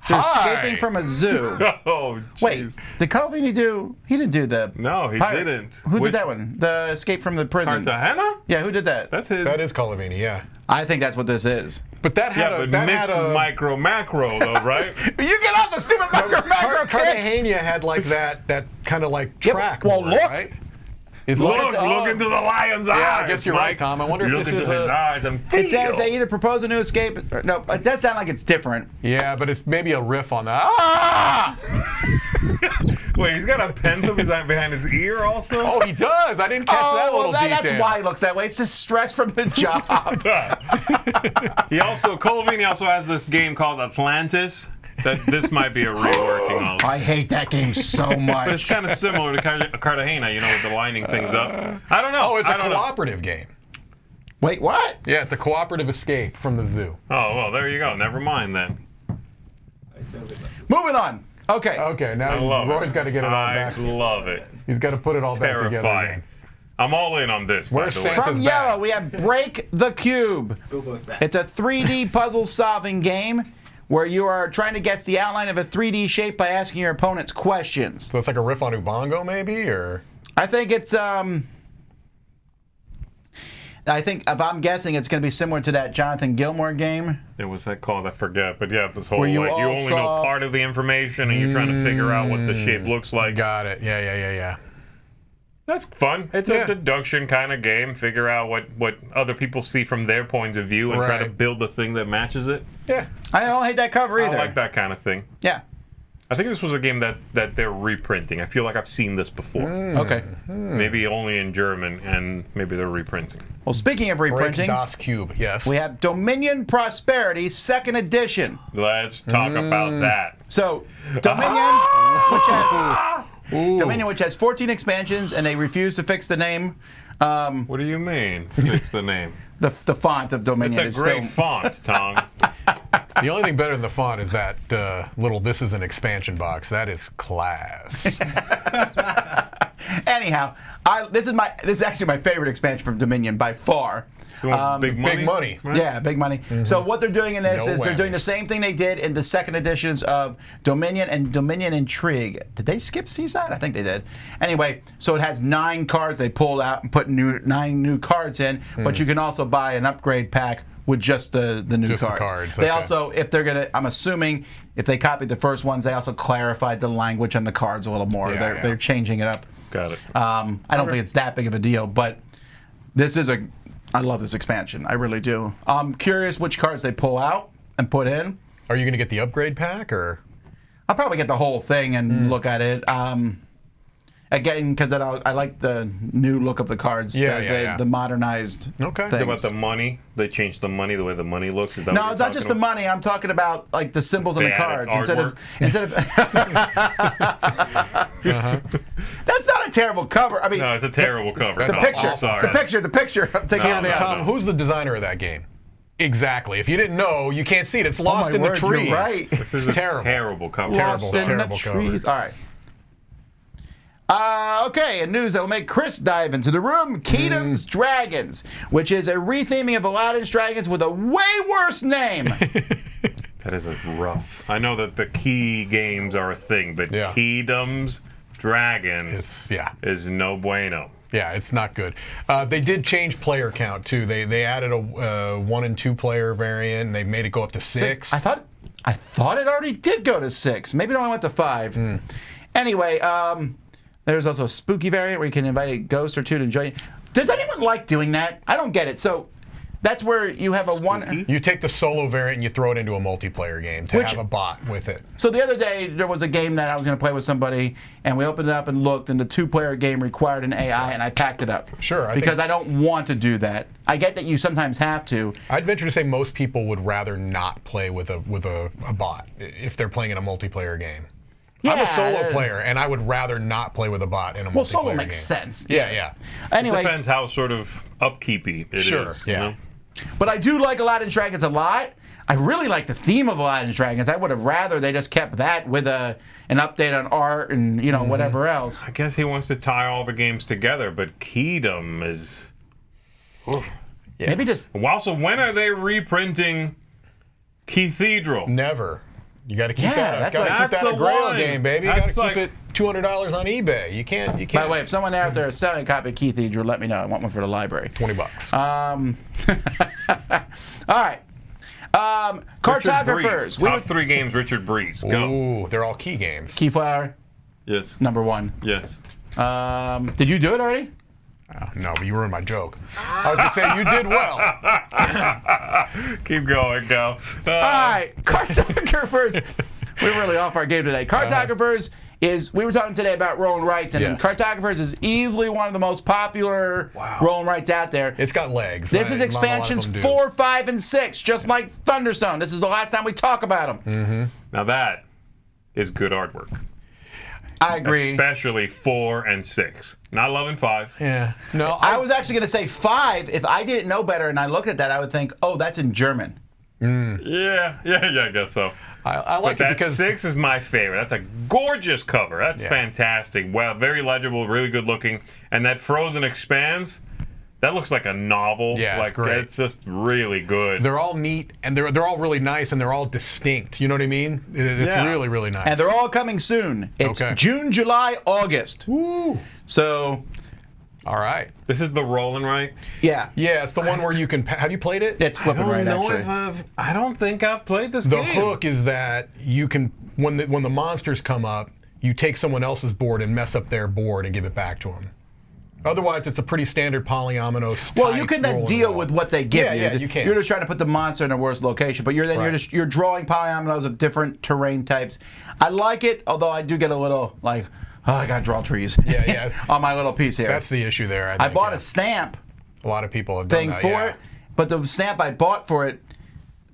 They're Hi. escaping from a zoo. Oh, Wait, jeez. did Calvini do? He didn't do the. No, he pirate. didn't. Who Which- did that one? The escape from the prison. Cartagena? Yeah, who did that? That's his. That is Calavini, yeah. I think that's what this is. But that had Yeah, a but that mixed had a micro macro though, right? You get off the stupid macro kid. Cartagena had like that kind of like Yeah, track. well, board, look. right? It's Look, like- look into the lion's eyes. Yeah, I guess you're right, Mike. Tom. I wonder if Look this into is his a- eyes and feel. It says they either propose a new escape. No, it does sound like it's different. Yeah, but it's maybe a riff on that. Ah! Wait, he's got a pencil behind his ear also? Oh, he does. I didn't catch that little detail. that's why he looks that way. It's the stress from the job. Colavini also has this game called Atlantis that this might be a reworking of. I hate that game so much. But it's kind of similar to Cartagena, with the lining things up. I don't know. Oh, it's I a don't know. cooperative game. Wait, what? Yeah, it's a cooperative escape from the zoo. Oh, well, there you go. Never mind then. Moving on. Okay. Okay, I now love Roy's it. got to get it all I back. love it. He's got to put it all back together Terrifying. again. I'm all in on this, Where's by the way. Santa's From back? Yellow, we have Break the Cube. Google set. It's a 3D puzzle solving game where you are trying to guess the outline of a 3D shape by asking your opponents questions. So it's like a riff on Ubongo, maybe, or I think it's I think if I'm guessing it's going to be similar to that Jonathan Gilmour game. It was that called, I forget. But yeah, this whole Where you like you all only saw- know part of the information and you're trying to figure out what the shape looks like. got it. Yeah. That's fun. It's Yeah. a deduction kind of game. Figure out what other people see from their points of view and try to Right. build the thing that matches it. Yeah. I don't hate that cover either. I like that kind of thing. Yeah. I think this was a game that they're reprinting. I feel like I've seen this before. Okay. Maybe only in German, and maybe they're reprinting. Well, speaking of Break reprinting, Das Cube. Yes. we have Dominion Prosperity 2nd Edition. Let's talk about that. So, Dominion, which has 14 expansions, and they refuse to fix the name. What do you mean? Fix the name. The font of Dominion It's is a great still. font, Tom. The only thing better than the font is that little "This is an expansion" box. That is class. Anyhow, this is actually my favorite expansion from Dominion by far. The one with big money. Big money. Right? Yeah, big money. So what they're doing in this No is they're doing the whammies. same thing they did in the 2nd editions of Dominion and Dominion Intrigue. Did they skip Seaside? I think they did. Anyway, so it has 9 cards they pulled out and put 9 new cards in, but you can also buy an upgrade pack with just the new Just the cards. cards, They okay. also, if they're gonna, I'm assuming if they copied the first ones, they also clarified the language on the cards a little more. Yeah, They're changing it up. Got it. I don't think it's that big of a deal, but this is I love this expansion. I really do. I'm curious which cards they pull out and put in. Are you going to get the upgrade pack, or? I'll probably get the whole thing and look at it. Again, because I like the new look of the cards. Yeah. The modernized Okay. things. About the money, they changed the money, the way the money looks. Is that No, what it's you're not just the talking about? money. I'm talking about like the symbols on They the added cards artwork? instead of. That's not a terrible cover. I mean, No, it's a terrible cover. the Tom. picture, I'm sorry. the picture. I'm taking No, out the no, outside. Tom, who's the designer of that game? Exactly. If you didn't know, you can't see it. It's lost my in word, the you're trees. right. This is It's a terrible. terrible cover. Lost in terrible the cover. trees. All right. Okay, and news that will make Chris dive into the room. Kingdom's Dragons, which is a retheming of Aladdin's Dragons with a way worse name. That is a rough. I know that the key games are a thing, but Yeah. Kingdoms, Dragons It's is no bueno. Yeah, it's not good. They did change player count too. They added a 1 and 2 player variant. And they made it go up to 6. I thought it already did go to 6. Maybe it only went to 5. Anyway, there's also a spooky variant where you can invite a ghost or two to join you. Does anyone like doing that? I don't get it. So that's where you have a one. You take the solo variant and you throw it into a multiplayer game to Which- have a bot with it. So the other day there was a game that I was going to play with somebody, and we opened it up and looked, and the 2-player game required an AI, and I packed it up. Sure, I because think- I don't want to do that. I get that you sometimes have to. I'd venture to say most people would rather not play with a bot if they're playing in a multiplayer game. I'm a Yeah, solo player, and I would rather not play with a bot in a multiplayer Well, solo game. makes sense. Yeah. Anyway, Depends how sort of upkeepy it is. Sure, you yeah. know? but I do like Aladdin's Dragons a lot. I really like the theme of Aladdin's Dragons. I would have rather they just kept that with an update on art and whatever else. I guess he wants to tie all the games together, but Kingdom is. Oof. Maybe just Wow, so when are they reprinting Cathedral? Never. You got to keep Yeah, that. that's Got to like- keep That's that a the Grail one. game, baby. You got to That's keep like- it $200 on eBay. You can't. By the way, if someone out there is selling a copy of Cathedral, let me know. I want one for the library. $20. All right. Cartographers. We Top would, 3 games, Richard Breeze. Go. Ooh, they're all key games. Keyflower, Yes. #1. Yes. Did you do it already? No, but you ruined my joke. I was going to say, you did well. Keep going, go. All right, Cartographers. We're really off our game today. Cartographers is, we were talking today about roll and writes, and Yes. Cartographers is easily one of the most popular roll and writes out there. It's got legs. This is Not a lot of expansions them do. 4, 5, and 6, just like Thunderstone. This is the last time we talk about them. Now that is good artwork. I agree. Especially 4 and 6. Not 11 5. Yeah. No, I was actually going to say 5. If I didn't know better and I looked at that, I would think, oh, that's in German. Yeah, I guess so. I like But it that because 6 is my favorite. That's a gorgeous cover. That's fantastic. Well, very legible, really good looking. And that Frozen Expanse, that looks like a novel. Yeah, it's like, great. It's just really good. they're all neat and they're all really nice and they're all distinct. You know what I mean? It's Yeah. really, really nice. And they're all coming soon. It's Okay. June, July, August. Woo. So, All right. This is the rolling right. yeah. Yeah, it's the one where you can. Have you played it? It's flipping right, actually. I don't think I've played this The game. hook is that you can when the monsters come up, you take someone else's board and mess up their board and give it back to them. Otherwise, it's a pretty standard polyomino. Well, you can then deal with what they give you. Yeah, you can. You're just trying to put the monster in the worst location, but you're drawing polyominoes of different terrain types. I like it, although I do get a little like, oh, I gotta draw trees. Yeah. on my little piece here. That's the issue there. I think, bought yeah. a stamp A lot of people have done thing that, for yeah. it, but the stamp I bought for it,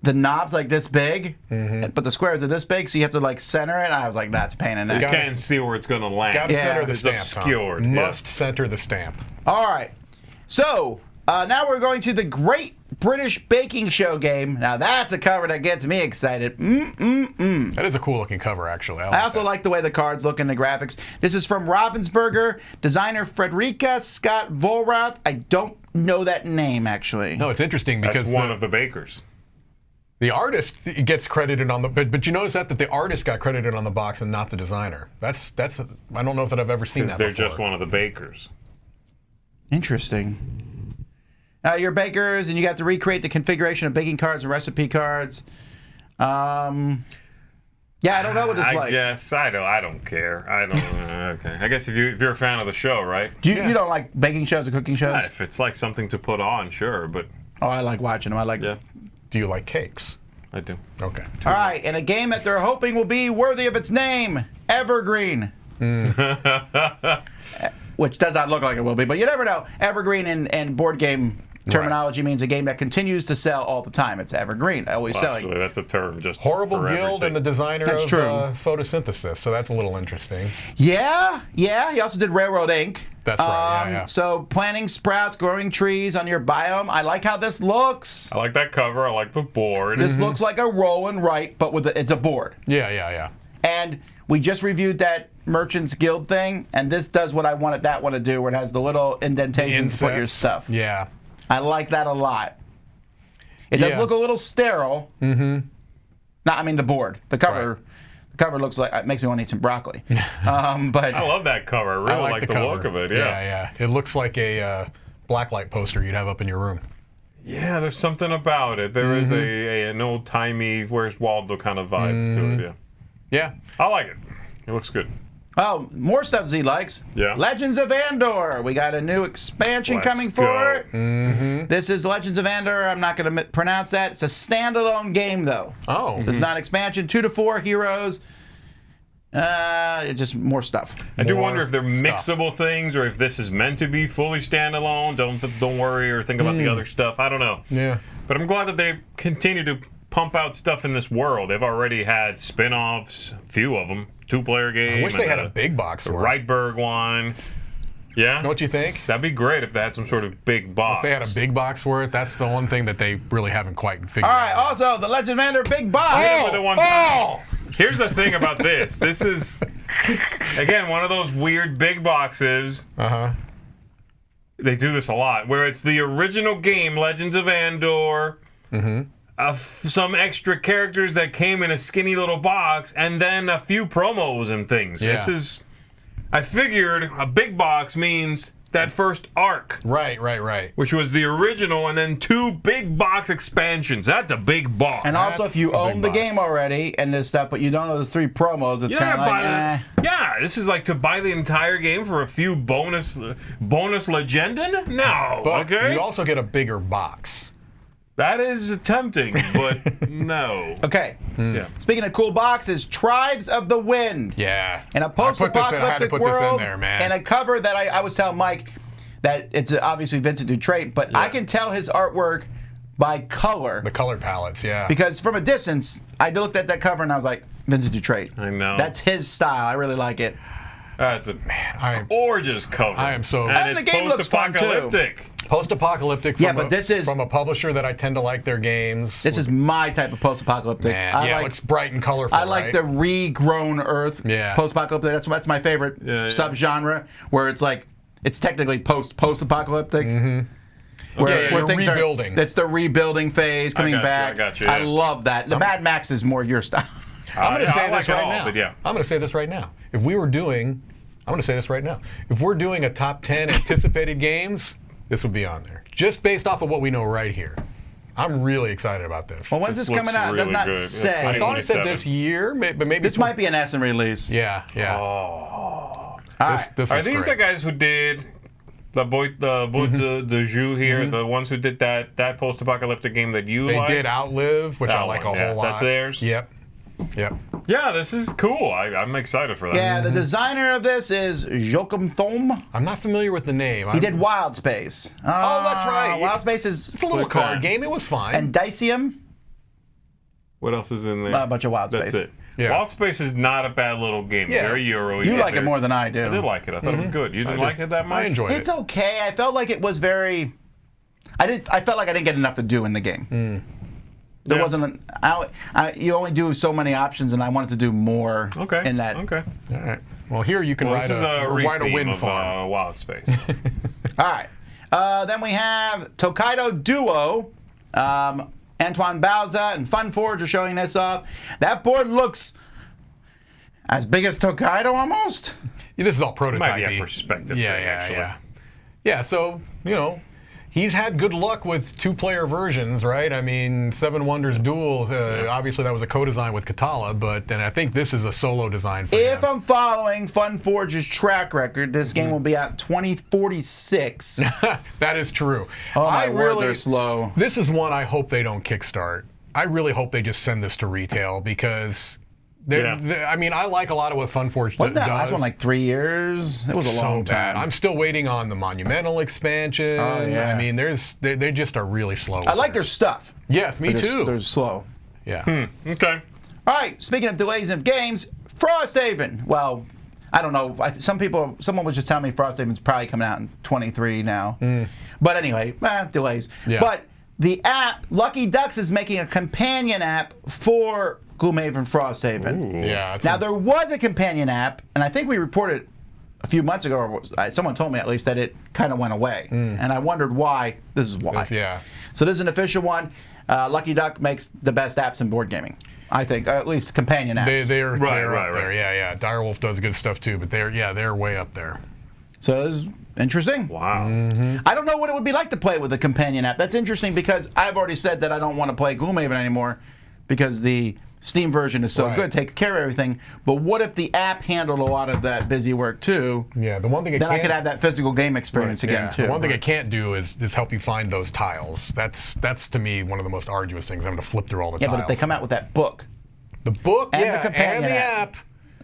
the knob's like this big, but the squares are this big, so you have to like center it. I was like, that's a pain in the You neck. can't see where it's going to land. Got to Yeah, center the it's stamp. obscured, Tom. yeah. Must center the stamp. All right. So now we're going to the Great British Baking Show game. Now that's a cover that gets me excited. That is a cool looking cover, actually. I also like the way the cards look and the graphics. This is from Ravensburger, designer Frederica Scott Volrath. I don't know that name, actually. No, it's interesting because That's one of the bakers. the artist gets credited on the. But you notice that the artist got credited on the box and not the designer. That's. I don't know if that I've ever seen that They're before. just one of the bakers. Interesting. You're bakers, and you got to recreate the configuration of baking cards and recipe cards. Yeah, I don't know what it's I like. guess I don't care. I don't. Okay. I guess if you're a fan of the show, right? Do you don't like baking shows or cooking shows? If it's like something to put on, sure. But Oh, I like watching them. I like. yeah, Do you like cakes? I do. Okay. All right, and a game that they're hoping will be worthy of its name, Evergreen. Which does not look like it will be, but you never know. Evergreen in board game terminology means a game that continues to sell all the time. It's evergreen, always Well, selling. actually, that's a term just Horrible for Guild and the everything. designer That's of true. photosynthesis, so that's a little interesting. Yeah. He also did Railroad Inc. That's right, yeah. So planting sprouts, growing trees on your biome. I like how this looks. I like that cover. I like the board. This looks like a roll and write, but it's a board. Yeah. And we just reviewed that Merchants Guild thing, and this does what I wanted that one to do, where it has the little indentations to put your Insects. stuff. Yeah. I like that a lot. It does Yeah. look a little sterile. Mm-hmm. No, I mean the board. The cover. Right. The cover looks like it makes me want to eat some broccoli. But I love that cover. I really I like the cover. look of it. Yeah. It looks like a blacklight poster you'd have up in your room. Yeah, there's something about it. There is an old timey Where's Waldo kind of vibe to it. Yeah, Yeah. I like it. It looks good. oh, more stuff Z likes. Yeah. Legends of Andor. We got a new expansion Let's coming go. for it. This is Legends of Andor. I'm not going to pronounce that. It's a standalone game though. Oh. It's not expansion. 2 to 4 heroes. Just more stuff. I do More wonder if they're mixable things or if this is meant to be fully standalone. Don't worry or think about the other stuff. I don't know. Yeah. But I'm glad that they continue to pump out stuff in this world. They've already had spin-offs, a few of them, 2-player game. I wish they and had a big box the for it. Reitberg one. Yeah. Don't you think? That'd be great if they had some sort of big box. If they had a big box for it, that's the one thing that they really haven't quite figured All right. out. Also, the Legend of Andor Big Box. They're the ones- Here's the thing about this. This is, again, one of those weird big boxes. Uh-huh. They do this a lot, where it's the original game, Legends of Andor, some extra characters that came in a skinny little box, and then a few promos and things. Yeah. I figured a big box means that first arc. Right. Which was the original, and then 2 big box expansions. That's a big box. And also, if you own the game already and this stuff, but you don't know the 3 promos, it's kind of like, Yeah, this is like to buy the entire game for a few bonus legenden? No. But okay. you also get a bigger box. That is tempting, but no. Okay. Yeah. Speaking of cool boxes, Tribes of the Wind. Yeah. In a I had to post-apocalyptic put world, this in there, man. and a cover that I was telling Mike that it's obviously Vincent Dutrait, but I can tell his artwork by color. The color palettes, yeah. Because from a distance, I looked at that cover and I was like, Vincent Dutrait. I know. That's his style. I really like it. That's a gorgeous cover. I am so... And it's the game looks fun, too. post-apocalyptic. Post-apocalyptic but this is from a publisher that I tend to like their games. This is my type of post-apocalyptic. Man, it looks bright and colorful. I like the regrown Earth. Yeah. Post-apocalyptic. That's my favorite subgenre, where it's like it's technically post-apocalyptic. Mm-hmm. Where things rebuilding. That's the rebuilding phase coming back. I got you. I love that. The Mad Max is more your style. I'm going to say I like this it right all, now. but yeah. I'm going to say this right now. If we were doing, I'm going to say this right now. If we're doing a top 10 anticipated games, this would be on there. Just based off of what we know right here. I'm really excited about this. Well, when's this coming out? It does not say. I thought it said this year, but maybe this might be an Essen release. Yeah. All right. This Are these the guys who did the Jeu here, the ones who did that post-apocalyptic game that you They like? did Outlive, which I like a whole lot. That's theirs? Yep. Yeah, this is cool. I'm excited for that. Yeah, the designer of this is Joachim Thom. I'm not familiar with the name. He did Wild Space. Oh, that's right. Wild Space is It's a little card game. It was fine. And Dysium. What else is in there? A bunch of Wild Space. That's it. Yeah. Wild Space is not a bad little game. Yeah. Very Euro. You like it more than I do. I did like it. I thought it was good. You didn't like it that much? I enjoyed It's it. okay. I felt like it was very. I felt like I didn't get enough to do in the game. There wasn't. You only do so many options, and I wanted to do more. In that. Okay. All right. Well, here you can ride this is a wind of farm. Wild Space. All right. Then we have Tokaido Duo. Antoine Bauza and Funforge are showing this off. That board looks as big as Tokaido almost. Yeah, this is all prototyping. Might be a perspective thing, actually. Yeah, so, he's had good luck with 2-player versions, right? I mean, Seven Wonders Duel, obviously that was a co-design with Katala, but then I think this is a solo design for If him. I'm following Funforge's track record, this game will be out 2046. That is true. Oh my word, they're slow. This is one I hope they don't kickstart. I really hope they just send this to retail because... I mean, I like a lot of what Funforge does. Wasn't that last one like 3 years? It was a long time. I'm still waiting on the Monumental expansion. Oh, yeah. I mean, they just are really slow. I like their stuff. Yes, me too. They're slow. Yeah. Okay. All right. Speaking of delays of games, Frosthaven. Well, I don't know. Someone was just telling me Frosthaven's probably coming out in 23 now. But anyway, delays. Yeah. But the app, Lucky Ducks, is making a companion app for Gloomhaven Frosthaven. Yeah. Now, there was a companion app, and I think we reported a few months ago, or someone told me at least, that it kind of went away. And I wondered why. This is why. So this is an official one. Lucky Duck makes the best apps in board gaming, I think, or at least companion apps. They're up there. Yeah. Direwolf does good stuff too, but they're way up there. So this is interesting. Wow. I don't know what it would be like to play with a companion app. That's interesting because I've already said that I don't want to play Gloomhaven anymore because the Steam version is so good, takes care of everything. But what if the app handled a lot of that busy work too? Yeah, the one thing then I could have that physical game experience again too. The one thing it can't do is help you find those tiles. That's to me one of the most arduous things. I'm going to flip through all the tiles. Yeah, but if they come out with that book, the book, and the companion and the app.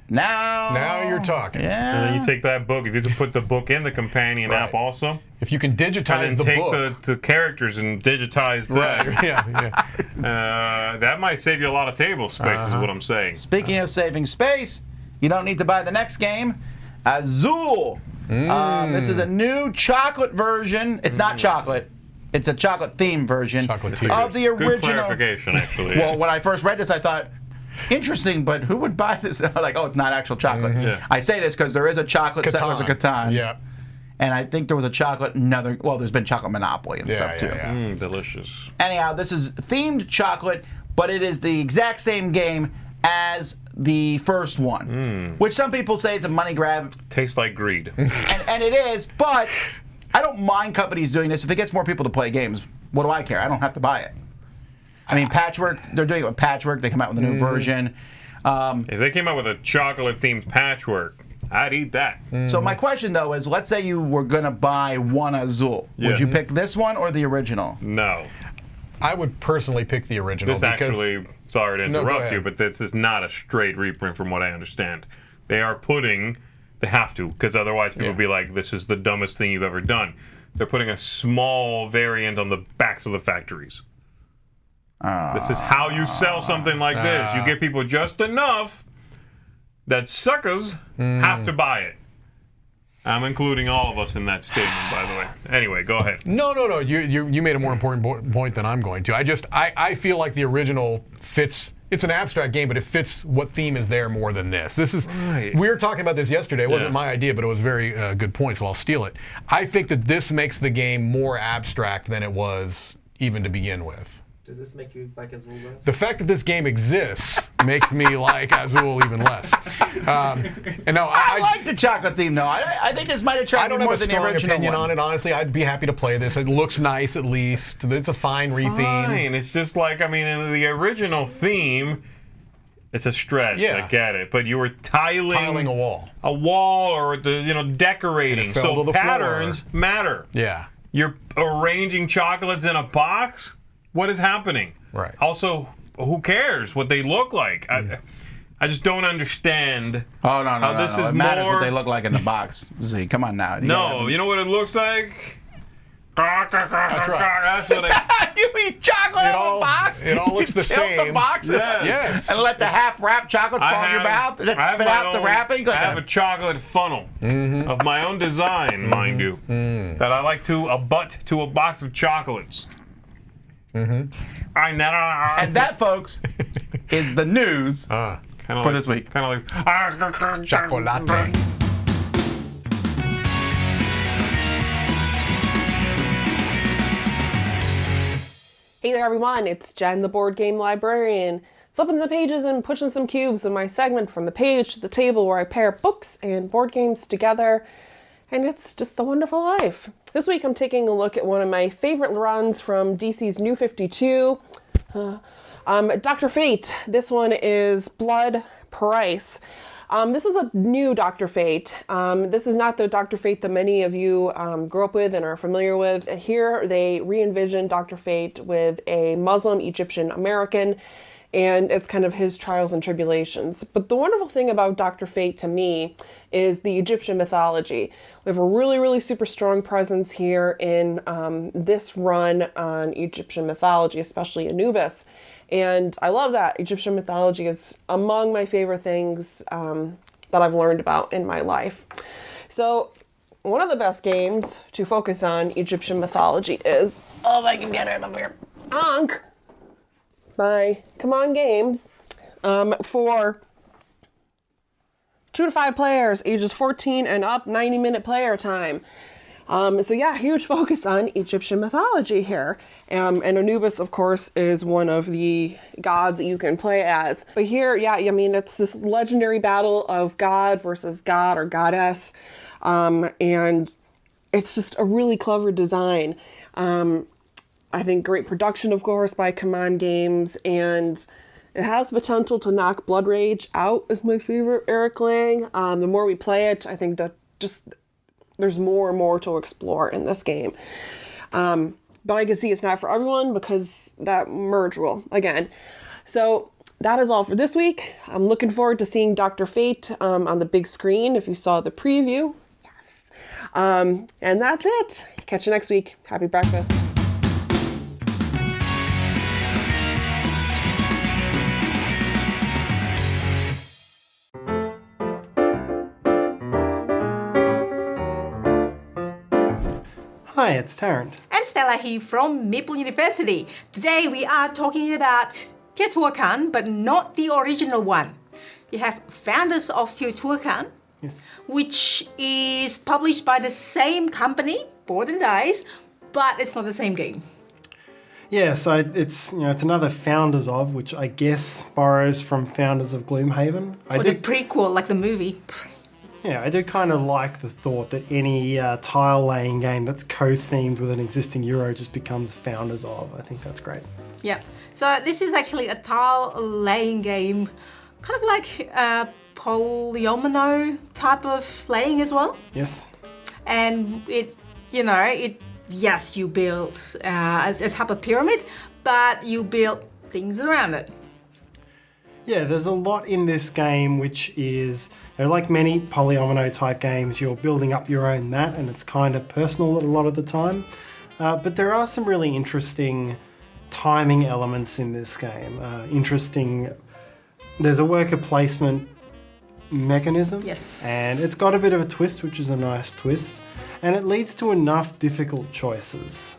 Now you're talking. Yeah. And then you take that book. If you could put the book in the companion app also. If you can digitize and the then book. take the characters and digitize them. That might save you a lot of table space, is what I'm saying. Speaking of saving space, you don't need to buy the next game. Azul. This is a new chocolate version. It's not chocolate. It's a chocolate-themed version of the original. Good clarification, actually. Well, when I first read this, I thought, interesting, but who would buy this? Like, oh, it's not actual chocolate. I say this because there is a chocolate Settlers of Catan. Yeah. And I think there was a chocolate, well, there's been chocolate Monopoly and stuff too. Delicious. Anyhow, this is themed chocolate, but it is the exact same game as the first one, which some people say is a money grab. Tastes like greed. And it is, but I don't mind companies doing this. If it gets more people to play games, what do I care? I don't have to buy it. I mean, Patchwork, they're doing it with Patchwork. They come out with a new version. If they came out with a chocolate-themed Patchwork, I'd eat that. So my question, though, is let's say you were going to buy one Azul. Would you pick this one or the original? No. I would personally pick the original. This actually, sorry to interrupt you, but this is not a straight reprint from what I understand. They have to, because otherwise people would be like, this is the dumbest thing you've ever done. They're putting a small variant on the backs of the factories. This is how you sell something like this. You get people just enough that suckers have to buy it. I'm including all of us in that statement, by the way. Anyway, go ahead. No. You made a more important point than I'm going to. I feel like the original fits. It's an abstract game, but it fits what theme is there more than this. We were talking about this yesterday. It wasn't my idea, but it was very good point, so I'll steal it. I think that this makes the game more abstract than it was even to begin with. Does this make you like Azul less? The fact that this game exists makes me like Azul even less. And no, I like the chocolate theme, though. I think this might attract me more than the original one. I don't have a strong opinion on it, honestly. I'd be happy to play this. It looks nice, at least. It's a fine retheme. Fine. It's just like, I mean, in the original theme, it's a stretch. I get it. But you were tiling a wall. A wall or, decorating. So patterns matter. Yeah. You're arranging chocolates in a box? What is happening? Right. Also, who cares what they look like? I just don't understand. Oh, no. This is it matters what they look like in the box. See, come on now. You know what it looks like? That's right. That's what you eat chocolate out of a box? It all looks the same. Tilt the box Yes. and let the half-wrapped chocolates fall in your mouth and then spit out the wrapping? I have a chocolate funnel of my own design, mind you, that I like to abut to a box of chocolates. I know. And that, folks, is the news for this week. Kind of like Chocolate. Hey there everyone, it's Jen, the board game librarian, flipping some pages and pushing some cubes in my segment from the page to the table where I pair books and board games together, and it's just the wonderful life. This week I'm taking a look at one of my favorite runs from DC's New 52, Dr. Fate. This one is Blood Price. This is a new Dr. Fate. This is not the Dr. Fate that many of you grew up with and are familiar with. And here they re-envision Dr. Fate with a Muslim Egyptian American, and it's kind of his trials and tribulations. But the wonderful thing about Dr. Fate to me is the Egyptian mythology. We have a really, really super strong presence here in this run on Egyptian mythology, especially Anubis. And I love that. Egyptian mythology is among my favorite things that I've learned about in my life. So one of the best games to focus on Egyptian mythology is, oh, if I can get it up here, Ankh by Come On Games for 2 to 5 players, ages 14 and up, 90-minute player time. So yeah, huge focus on Egyptian mythology here. And Anubis, of course, is one of the gods that you can play as. But here, yeah, I mean, it's this legendary battle of god versus god or goddess. And it's just a really clever design. I think great production, of course, by Come On Games. And it has the potential to knock Blood Rage out as my favorite Eric Lang. The more we play it, I think that just there's more and more to explore in this game. But I can see it's not for everyone because that merge rule again. So that is all for this week. I'm looking forward to seeing Dr. Fate on the big screen. If you saw the preview, yes. And that's it. Catch you next week. Happy breakfast. Hi, it's Tarrant. And Stella here from Maple University. Today we are talking about Teotihuacan, but not the original one. You have founders of Teotihuacan, Yes. which is published by the same company, Board and Dice, but it's not the same game. Yeah, so it's it's another Founders of, which I guess borrows from Founders of Gloomhaven. Or the prequel, like the movie. Yeah, I do kind of like the thought that any tile laying game that's co-themed with an existing Euro just becomes Founders of. I think that's great. Yeah. So this is actually a tile laying game, kind of like a polyomino type of laying as well. Yes. And yes, you build a type of pyramid, but you build things around it. Yeah, there's a lot in this game which is, like many polyomino type games, you're building up your own mat and it's kind of personal a lot of the time. But there are some really interesting timing elements in this game. There's a worker placement mechanism. Yes. And it's got a bit of a twist, which is a nice twist. And it leads to enough difficult choices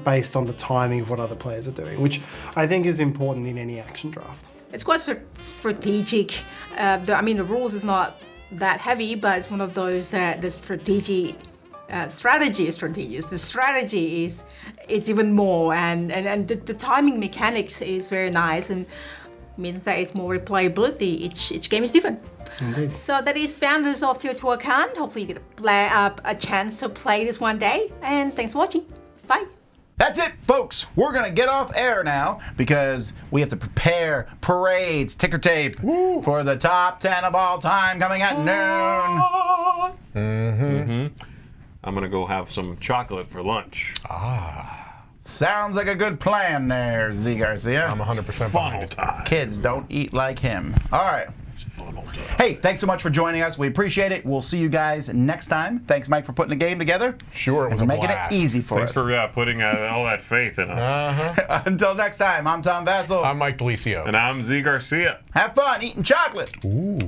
based on the timing of what other players are doing, which I think is important in any action draft. It's quite strategic. The rules is not that heavy, but it's one of those that the strategy is strategic. The strategy is it's even more, and the timing mechanics is very nice and means that it's more replayability. Each game is different. Indeed. So that is Founders of Teotihuacan. Hopefully you get a chance to play this one day. And thanks for watching. Bye. That's it, folks. We're going to get off air now because we have to prepare parades, ticker tape, for the top 10 of all time coming at noon. I'm going to go have some chocolate for lunch. Sounds like a good plan there, Z Garcia. I'm 100% behind it. Kids don't eat like him. All right. Hey, thanks so much for joining us. We appreciate it. We'll see you guys next time. Thanks, Mike, for putting the game together. Sure, it was and for a making blast. it easy for Thanks us. for putting all that faith in us. Until next time, I'm Tom Vassell. I'm Mike Delicio. And I'm Z Garcia. Have fun eating chocolate. Ooh.